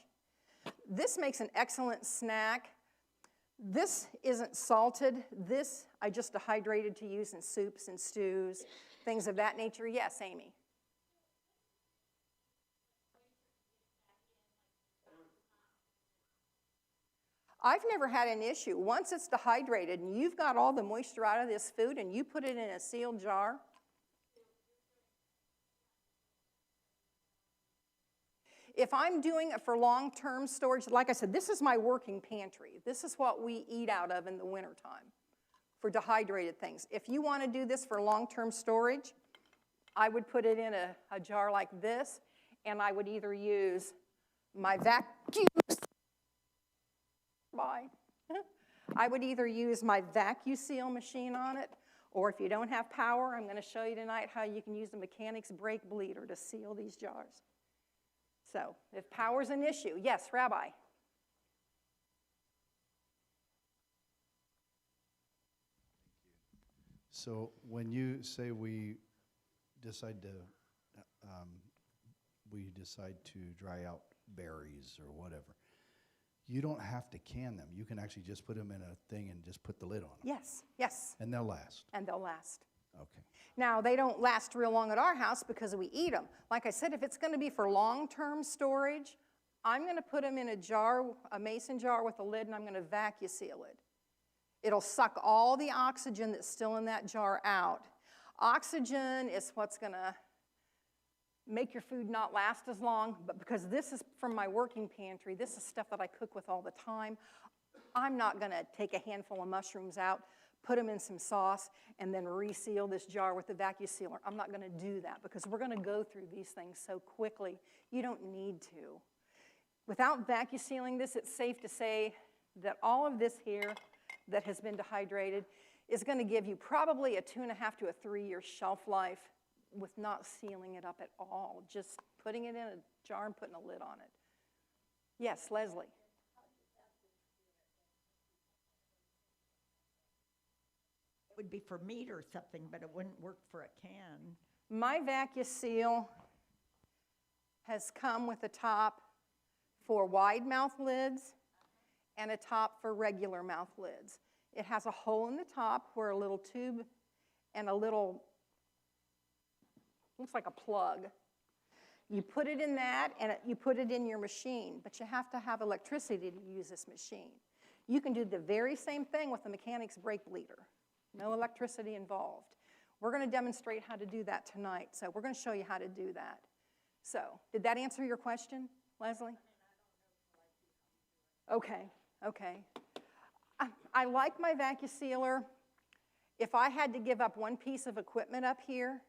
This makes an excellent snack. This isn't salted. This I just dehydrated to use in soups and stews, things of that nature. Yes, Amy? I've never had an issue. Once it's dehydrated and you've got all the moisture out of this food and you put it in a sealed jar, if I'm doing it for long-term storage, like I said, this is my working pantry. This is what we eat out of in the wintertime for dehydrated things. If you want to do this for long-term storage, I would put it in a jar like this, and I would either use my vacuum. I would either use my VacuSeal machine on it, or if you don't have power, I'm going to show you tonight how you can use the mechanic's brake bleeder to seal these jars. So, if power's an issue, yes, Rabbi? So when you say we decide to dry out berries or whatever, you don't have to can them. You can actually just put them in a thing and just put the lid on them. Yes, yes. And they'll last. And they'll last. Okay. Now, they don't last real long at our house because we eat them. Like I said, if it's going to be for long-term storage, I'm going to put them in a jar, a mason jar with a lid, and I'm going to VacuSeal it. It'll suck all the oxygen that's still in that jar out. Oxygen is what's going to make your food not last as long, but because this is from my working pantry, this is stuff that I cook with all the time, I'm not going to take a handful of mushrooms out, put them in some sauce, and then reseal this jar with the VacuSealer. I'm not going to do that because we're going to go through these things so quickly. You don't need to. Without VacuSealing this, it's safe to say that all of this here that has been dehydrated is going to give you probably a 2.5 to a 3 year shelf life with not sealing it up at all, just putting it in a jar and putting a lid on it. Yes, Leslie? It would be for meat or something, but it wouldn't work for a can. My VacuSeal has come with a top for wide mouth lids and a top for regular mouth lids. It has a hole in the top where a little tube and a little, looks like a plug. You put it in that and you put it in your machine, but you have to have electricity to use this machine. You can do the very same thing with the mechanic's brake bleeder. No electricity involved. We're going to demonstrate how to do that tonight, so we're going to show you how to do that. So, did that answer your question, Leslie? Okay, okay. I like my VacuSealer. If I had to give up one piece of equipment up here,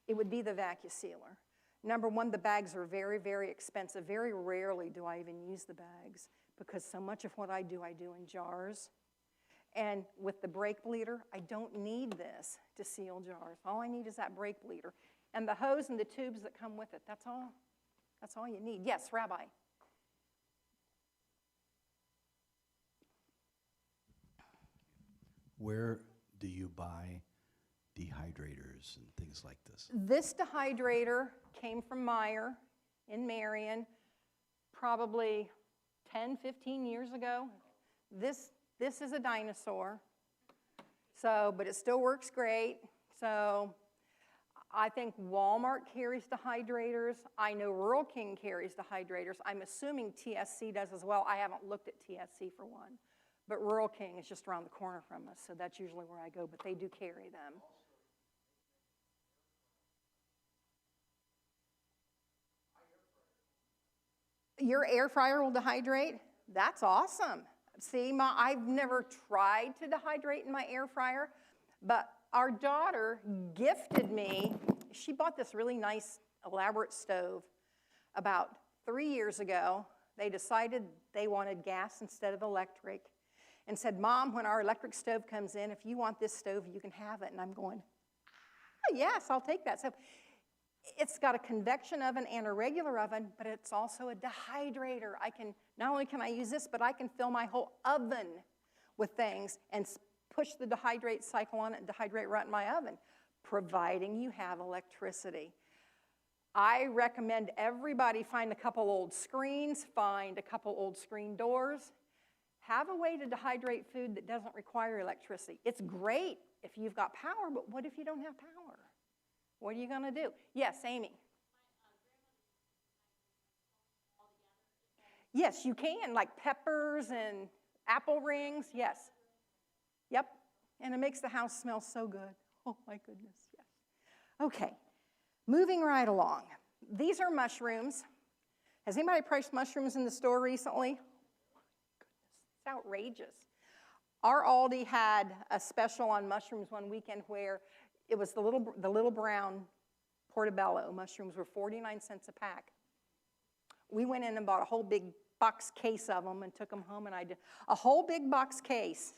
it would be the VacuSealer. Number one, the bags are very, very expensive. Very rarely do I even use the bags because so much of what I do in jars. And with the brake bleeder, I don't need this to seal jars. All I need is that brake bleeder. And the hose and the tubes that come with it, that's all. That's all you need. Yes, Rabbi? where do you buy dehydrators and things like this? This dehydrator came from Meyer in Marion probably 10, 15 years ago. This is a dinosaur, so, but it still works great. So I think Walmart carries dehydrators. I know Rural King carries dehydrators. I'm assuming TSC does as well. I haven't looked at TSC for one. But Rural King is just around the corner from us, so that's usually where I go, but they do carry them. Your air fryer will dehydrate? That's awesome. See, I've never tried to dehydrate in my air fryer, but our daughter gifted me, she bought this really nice, elaborate stove about 3 years ago. They decided they wanted gas instead of electric and said, Mom, when our electric stove comes in, if you want this stove, you can have it. And I'm going, yes, I'll take that. So it's got a convection oven and a regular oven, but it's also a dehydrator. Not only can I use this, but I can fill my whole oven with things and push the dehydrate cycle on it and dehydrate right in my oven, providing you have electricity. I recommend everybody find a couple old screens, find a couple old screen doors, have a way to dehydrate food that doesn't require electricity. It's great if you've got power, but what if you don't have power? What are you going to do? Yes, Amy. Yes, you can, like peppers and apple rings, yes. Yep, and it makes the house smell so good. Oh, my goodness, yes. Okay, moving right along. These are mushrooms. Has anybody priced mushrooms in the store recently? It's outrageous. Our Aldi had a special on mushrooms one weekend where it was the little brown portobello mushrooms were 49 cents a pack. We went in and bought a whole big box case of them and took them home, and I did a whole big box case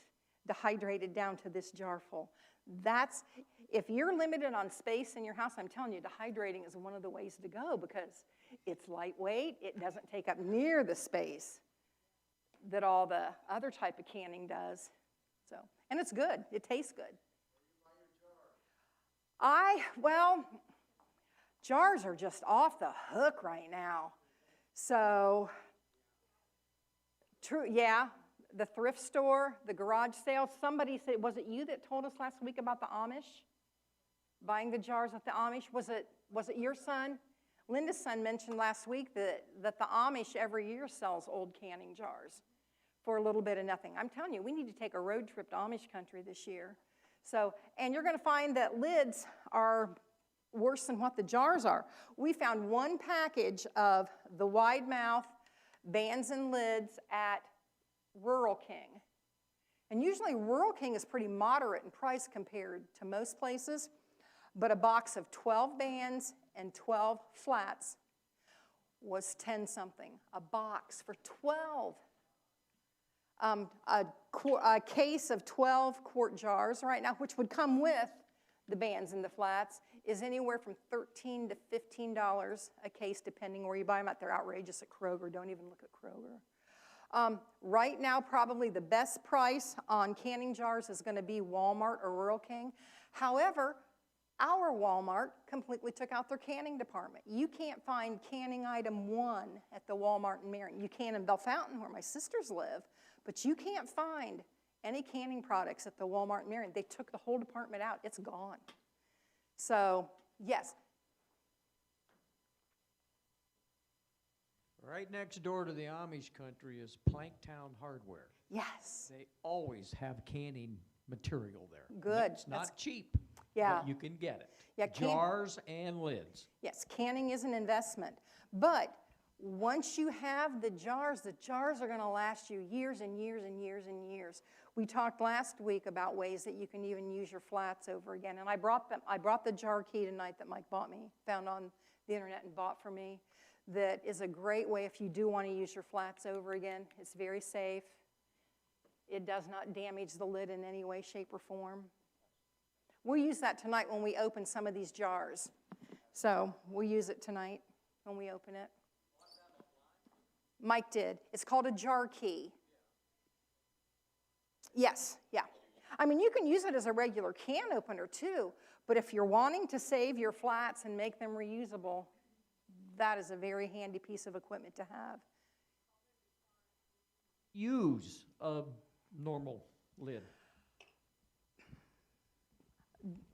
dehydrated down to this jar full. That's, if you're limited on space in your house, I'm telling you, dehydrating is one of the ways to go because it's lightweight, it doesn't take up near the space that all the other type of canning does. So, and it's good, it tastes good. Well, jars are just off the hook right now. So, true, yeah, the thrift store, the garage sale. Somebody said, was it you that told us last week about the Amish? Buying the jars at the Amish? Was it your son? Linda's son mentioned last week that the Amish every year sells old canning jars for a little bit of nothing. I'm telling you, we need to take a road trip to Amish country this year. So, and you're going to find that lids are worse than what the jars are. We found one package of the wide mouth bands and lids at Rural King. And usually Rural King is pretty moderate in price compared to most places, but a box of 12 bands and 12 flats was 10 something. A box for 12. A case of 12 quart jars right now, which would come with the bands and the flats, is anywhere from $13 to $15 a case, depending where you buy them at. They're outrageous at Kroger. Don't even look at Kroger. Right now, probably the best price on canning jars is going to be Walmart or Rural King. However, our Walmart completely took out their canning department. You can't find canning item 1 at the Walmart in Marion. You can in Bellefontaine, where my sisters live, but you can't find any canning products at the Walmart in Marion. They took the whole department out. It's gone. So, yes. Right next door to the Amish country is Planktown Hardware. Yes. They always have canning material there. Good. It's not cheap, Yeah. but you can get it. Yeah, jars and lids. Yes, canning is an investment. But once you have the jars are going to last you years and years and years and years. We talked last week about ways that you can even use your flats over again. And I brought the jar key tonight that Mike found on the internet and bought for me. That is a great way if you do want to use your flats over again. It's very safe. It does not damage the lid in any way, shape, or form. We'll use that tonight when we open some of these jars. So we'll use it tonight when we open it. Mike did. It's called a jar key. Yes, yeah. I mean, you can use it as a regular can opener too, but if you're wanting to save your flats and make them reusable, that is a very handy piece of equipment to have. Use a normal lid.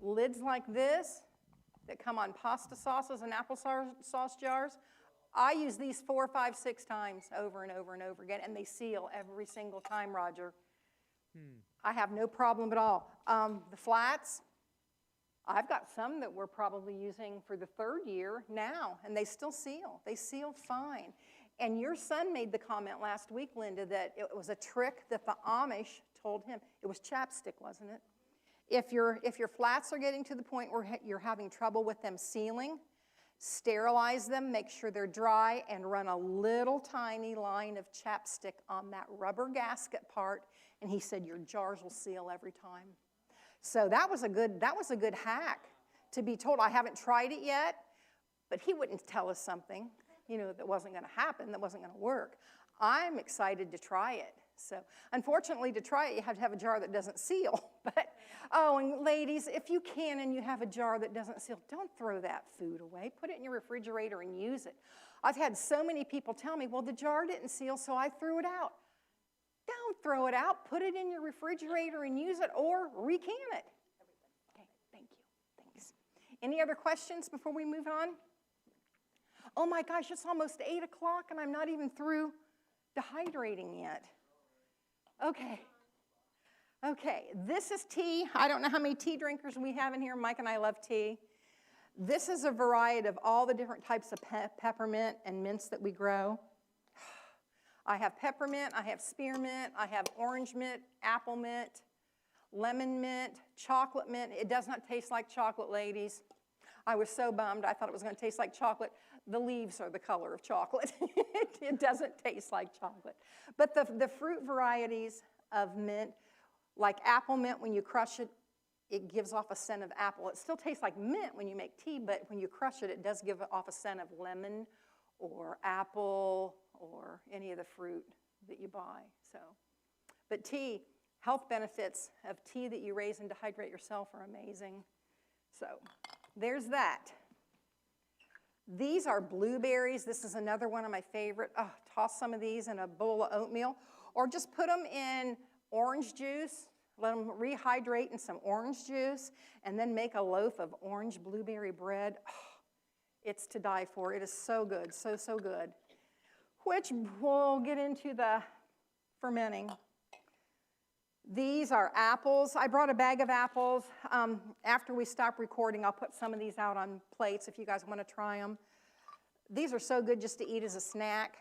Lids like this that come on pasta sauces and applesauce jars, I use these 4, 5, 6 times over and over and over again, and they seal every single time, Roger. I have no problem at all. The flats, I've got some that we're probably using for the 3rd year now, and they still seal. They seal fine. And your son made the comment last week, Linda, that it was a trick that the Amish told him. It was chapstick, wasn't it? If your flats are getting to the point where you're having trouble with them sealing, sterilize them, make sure they're dry, and run a little tiny line of chapstick on that rubber gasket part, and he said your jars will seal every time. So that was a good hack to be told. I haven't tried it yet, but he wouldn't tell us something, that wasn't going to happen, that wasn't going to work. I'm excited to try it. So unfortunately, to try it, you have to have a jar that doesn't seal. But, and ladies, if you can and you have a jar that doesn't seal, don't throw that food away. Put it in your refrigerator and use it. I've had so many people tell me, well, the jar didn't seal, so I threw it out. Don't throw it out. Put it in your refrigerator and use it, or recan it. Okay, thank you. Thanks. Any other questions before we move on? Oh my gosh, it's almost 8 o'clock and I'm not even through dehydrating yet. Okay, this is tea. I don't know how many tea drinkers we have in here. Mike and I love tea. This is a variety of all the different types of peppermint and mints that we grow. I have peppermint, I have spearmint, I have orange mint, apple mint, lemon mint, chocolate mint. It does not taste like chocolate, ladies. I was so bummed. I thought it was going to taste like chocolate. The leaves are the color of chocolate. It doesn't taste like chocolate. But the fruit varieties of mint, like apple mint, when you crush it, it gives off a scent of apple. It still tastes like mint when you make tea, but when you crush it, it does give off a scent of lemon or apple or any of the fruit that you buy. So, but tea, health benefits of tea that you raise and dehydrate yourself are amazing. So there's that. These are blueberries. This is another one of my favorite. Oh, toss some of these in a bowl of oatmeal, or just put them in orange juice, let them rehydrate in some orange juice, and then make a loaf of orange blueberry bread. Oh, it's to die for. It is so good, so good. Which we'll get into the fermenting. These are apples. I brought a bag of apples. After we stop recording, I'll put some of these out on plates if you guys want to try them. These are so good just to eat as a snack.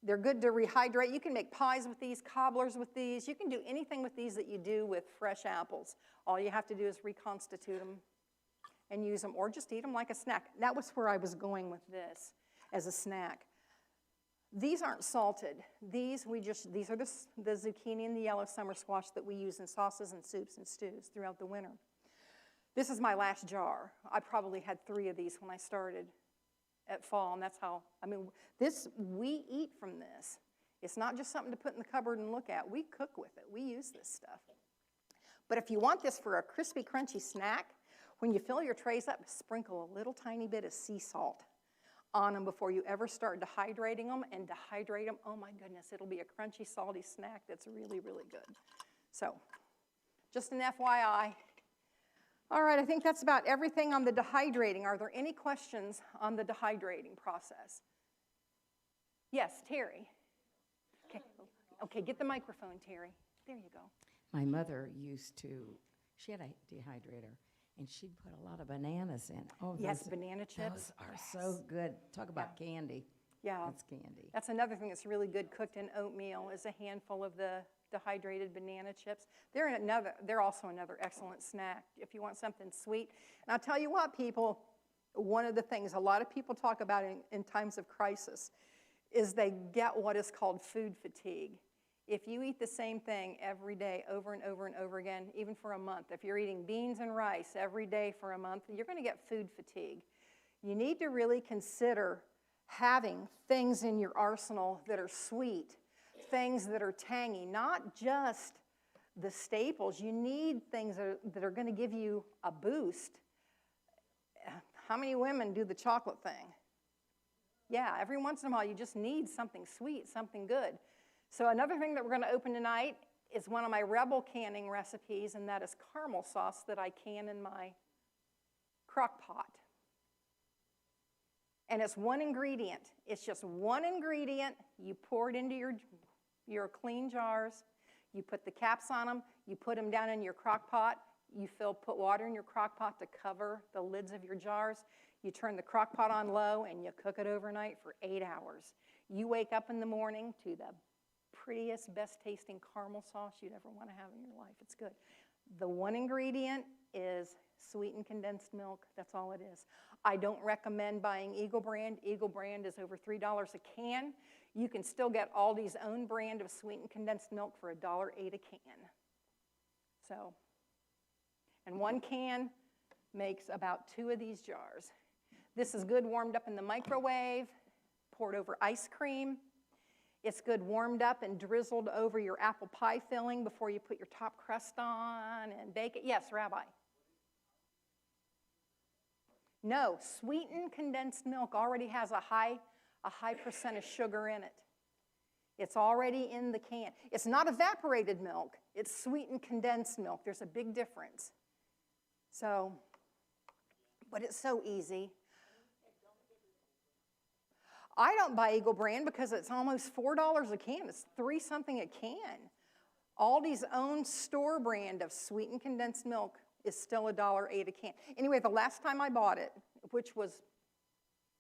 They're good to rehydrate. You can make pies with these, cobblers with these. You can do anything with these that you do with fresh apples. All you have to do is reconstitute them and use them, or just eat them like a snack. That was where I was going with this, as a snack. These aren't salted. These are the zucchini and the yellow summer squash that we use in sauces and soups and stews throughout the winter. This is my last jar. I probably had 3 of these when I started at fall, and that's how, we eat from this. It's not just something to put in the cupboard and look at. We cook with it. We use this stuff. But if you want this for a crispy, crunchy snack, when you fill your trays up, sprinkle a little tiny bit of sea salt on them before you ever start dehydrating them, and dehydrate them. Oh my goodness, it'll be a crunchy, salty snack that's really, really good. So, just an FYI. All right, I think that's about everything on the dehydrating. Are there any questions on the dehydrating process? Yes, Terry. Okay, get the microphone, Terry. There you go. My mother she had a dehydrator, and she'd put a lot of bananas in. Oh, Yes, banana chips. Those are so good. Talk about candy. Yeah. That's candy. That's another thing that's really good cooked in oatmeal is a handful of the dehydrated banana chips. They're also another excellent snack if you want something sweet. And I'll tell you what, people, one of the things a lot of people talk about in times of crisis is they get what is called food fatigue. If you eat the same thing every day over and over and over again, even for a month, if you're eating beans and rice every day for a month, you're going to get food fatigue. You need to really consider having things in your arsenal that are sweet, things that are tangy, not just the staples. You need things that are going to give you a boost. How many women do the chocolate thing? Yeah, every once in a while you just need something sweet, something good. So another thing that we're going to open tonight is one of my Rebel canning recipes, and that is caramel sauce that I can in my crock pot. And it's one ingredient. It's just one ingredient. You pour it into your clean jars. You put the caps on them. You put them down in your crock pot. You put water in your crock pot to cover the lids of your jars. You turn the crock pot on low, and you cook it overnight for 8 hours. You wake up in the morning to the prettiest, best tasting caramel sauce you'd ever want to have in your life. It's good. The one ingredient is sweetened condensed milk. That's all it is. I don't recommend buying Eagle Brand. Eagle Brand is over $3 a can. You can still get Aldi's own brand of sweetened condensed milk for $1.08 a can. So, and one can makes about 2 of these jars. This is good warmed up in the microwave, poured over ice cream. It's good warmed up and drizzled over your apple pie filling before you put your top crust on and bake it. Yes, Rabbi? No, sweetened condensed milk already has a high percent of sugar in it. It's already in the can. It's not evaporated milk. It's sweetened condensed milk. There's a big difference. So, but it's so easy. I don't buy Eagle Brand because it's almost $4 a can. It's $3 something a can. Aldi's own store brand of sweetened condensed milk is still $1.08 a can. Anyway, the last time I bought it, which was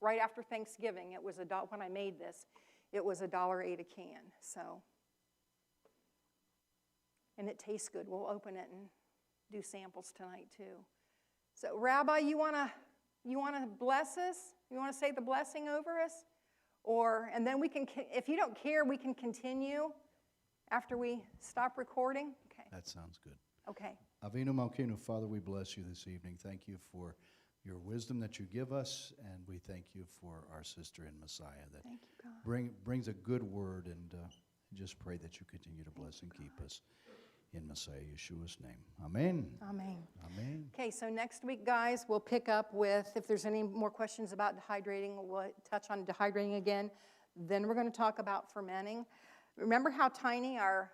right after Thanksgiving, it was when I made this, it was $1.08 a can. So, and it tastes good. We'll open it and do samples tonight too. So, Rabbi, you wanna bless us? You wanna say the blessing over us? And then we can, if you don't care, we can continue after we stop recording? Okay. That sounds good. Okay. Avinu Malkeinu, Father, we bless you this evening. Thank you for your wisdom that you give us, and we thank you for our sister in Messiah that Thank you, God. brings a good word, and just pray that you continue to bless and keep us in Messiah Yeshua's name. Amen. Amen. Amen. Okay, so next week, guys, we'll pick up with, if there's any more questions about dehydrating, we'll touch on dehydrating again. Then we're going to talk about fermenting. Remember how tiny our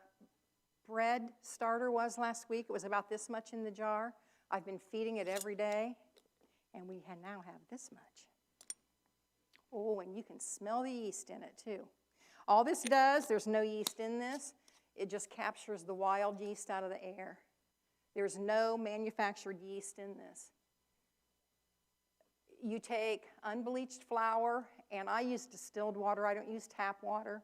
bread starter was last week? It was about this much in the jar. I've been feeding it every day, and we now have this much. Oh, and you can smell the yeast in it, too. All this does, there's no yeast in this. It just captures the wild yeast out of the air. There's no manufactured yeast in this. You take unbleached flour, and I use distilled water. I don't use tap water.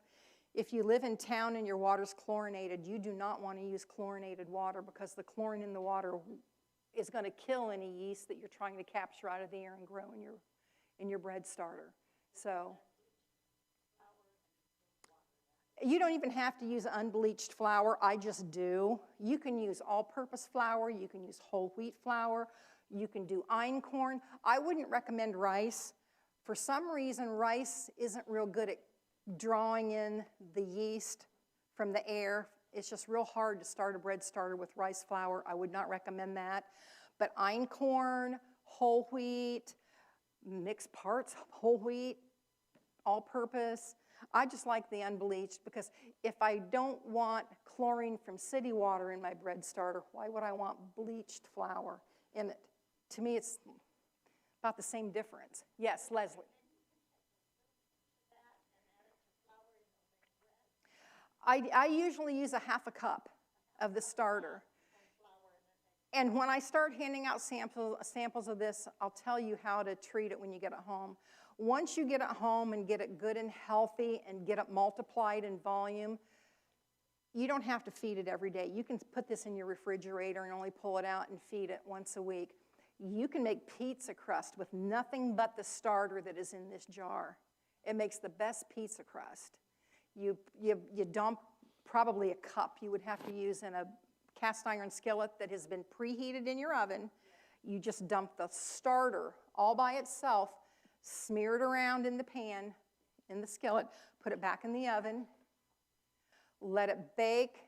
If you live in town and your water's chlorinated, you do not want to use chlorinated water because the chlorine in the water is going to kill any yeast that you're trying to capture out of the air and grow in your bread starter. So you don't even have to use unbleached flour. I just do. You can use all-purpose flour. You can use whole wheat flour. You can do einkorn. I wouldn't recommend rice. For some reason, rice isn't real good at drawing in the yeast from the air. It's just real hard to start a bread starter with rice flour. I would not recommend that. But einkorn, whole wheat, mixed parts whole wheat, all-purpose. I just like the unbleached because if I don't want chlorine from city water in my bread starter, why would I want bleached flour in it? To me, it's about the same difference. Yes, Leslie. I usually use a half a cup of the starter. And when I start handing out samples of this, I'll tell you how to treat it when you get it home. Once you get it home and get it good and healthy and get it multiplied in volume, you don't have to feed it every day. You can put this in your refrigerator and only pull it out and feed it once a week. You can make pizza crust with nothing but the starter that is in this jar. It makes the best pizza crust. You dump probably a cup you would have to use in a cast iron skillet that has been preheated in your oven. You just dump the starter all by itself, smear it around in the pan, in the skillet, put it back in the oven, let it bake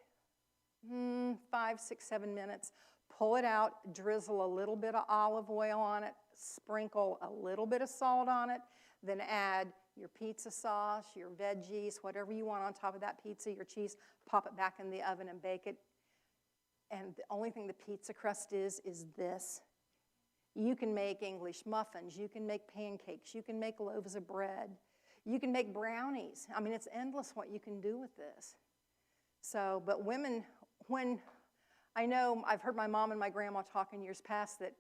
5, 6, 7 minutes. Pull it out, drizzle a little bit of olive oil on it, sprinkle a little bit of salt on it, then add your pizza sauce, your veggies, whatever you want on top of that pizza, your cheese, pop it back in the oven and bake it. And the only thing the pizza crust is this. You can make English muffins, you can make pancakes, you can make loaves of bread, you can make brownies. I mean, it's endless what you can do with this. So, but women, when, I know I've heard my mom and my grandma talk in years past that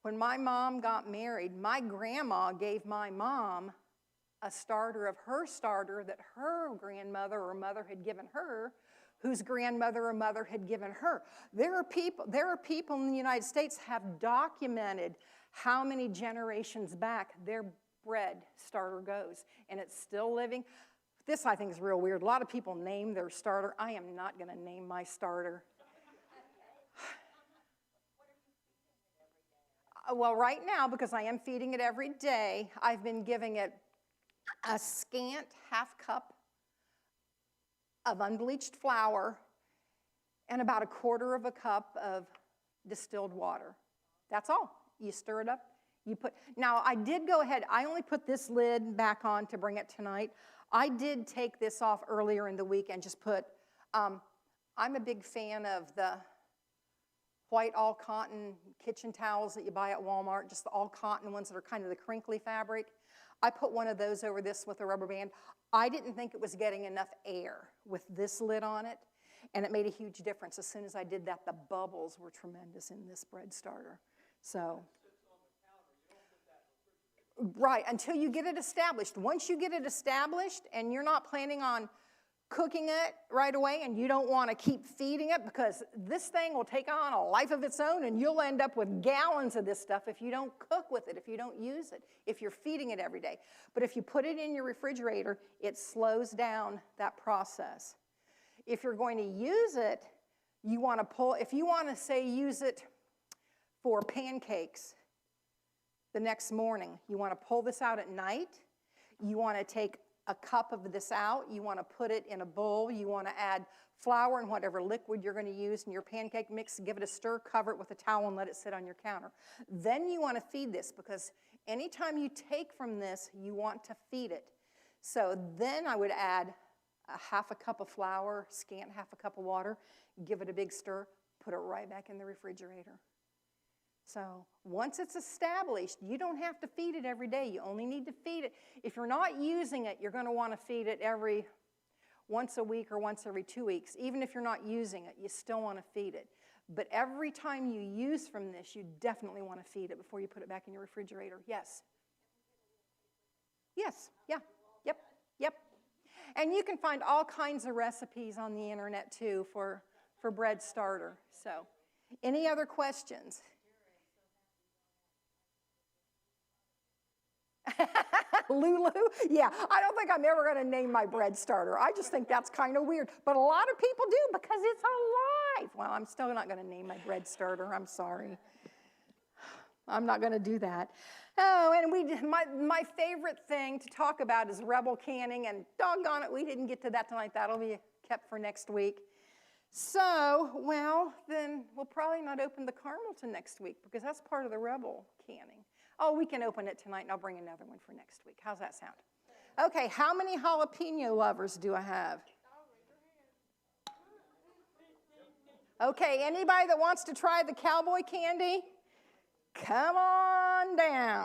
when my mom got married, my grandma gave my mom a starter of her starter that her grandmother or mother had given her, whose grandmother or mother had given her. There are people in the United States have documented how many generations back their bread starter goes, and it's still living. This, I think, is real weird. A lot of people name their starter. I am not going to name my starter. Well, right now, because I am feeding it every day, I've been giving it a scant half cup of unbleached flour and about 1/4 of a cup of distilled water. That's all. You stir it up. You put, now I did go ahead, I only put this lid back on to bring it tonight. I did take this off earlier in the week and just put, I'm a big fan of the white all cotton kitchen towels that you buy at Walmart, just the all cotton ones that are kind of the crinkly fabric. I put one of those over this with a rubber band. I didn't think it was getting enough air with this lid on it, and it made a huge difference. As soon as I did that, the bubbles were tremendous in this bread starter. So, right, until you get it established. Once you get it established and you're not planning on cooking it right away and you don't want to keep feeding it because this thing will take on a life of its own and you'll end up with gallons of this stuff if you don't cook with it, if you don't use it, if you're feeding it every day. But if you put it in your refrigerator, it slows down that process. If you're going to use it, you want to pull, if you want to say use it for pancakes the next morning, you want to pull this out at night, you want to take a cup of this out, you want to put it in a bowl, you want to add flour and whatever liquid you're going to use in your pancake mix, give it a stir, cover it with a towel and let it sit on your counter. Then you want to feed this because anytime you take from this, you want to feed it. So then I would add a 1/2 cup of flour, scant 1/2 cup of water, give it a big stir, put it right back in the refrigerator. So once it's established, you don't have to feed it every day. You only need to feed it. If you're not using it, you're going to want to feed it once a week or once every 2 weeks. Even if you're not using it, you still want to feed it. But every time you use from this, you definitely want to feed it before you put it back in your refrigerator. Yes? Yes, yeah, yep. And you can find all kinds of recipes on the internet too for bread starter. So any other questions? Lulu? Yeah, I don't think I'm ever going to name my bread starter. I just think that's kind of weird. But a lot of people do because it's alive. Well, I'm still not going to name my bread starter. I'm sorry. I'm not going to do that. Oh, and my favorite thing to talk about is rebel canning, and doggone it, we didn't get to that tonight. That'll be kept for next week. So, well, then we'll probably not open the caramel till next week because that's part of the rebel canning. Oh, we can open it tonight, and I'll bring another one for next week. How's that sound? Okay, how many jalapeno lovers do I have? Okay, anybody that wants to try the cowboy candy? Come on down.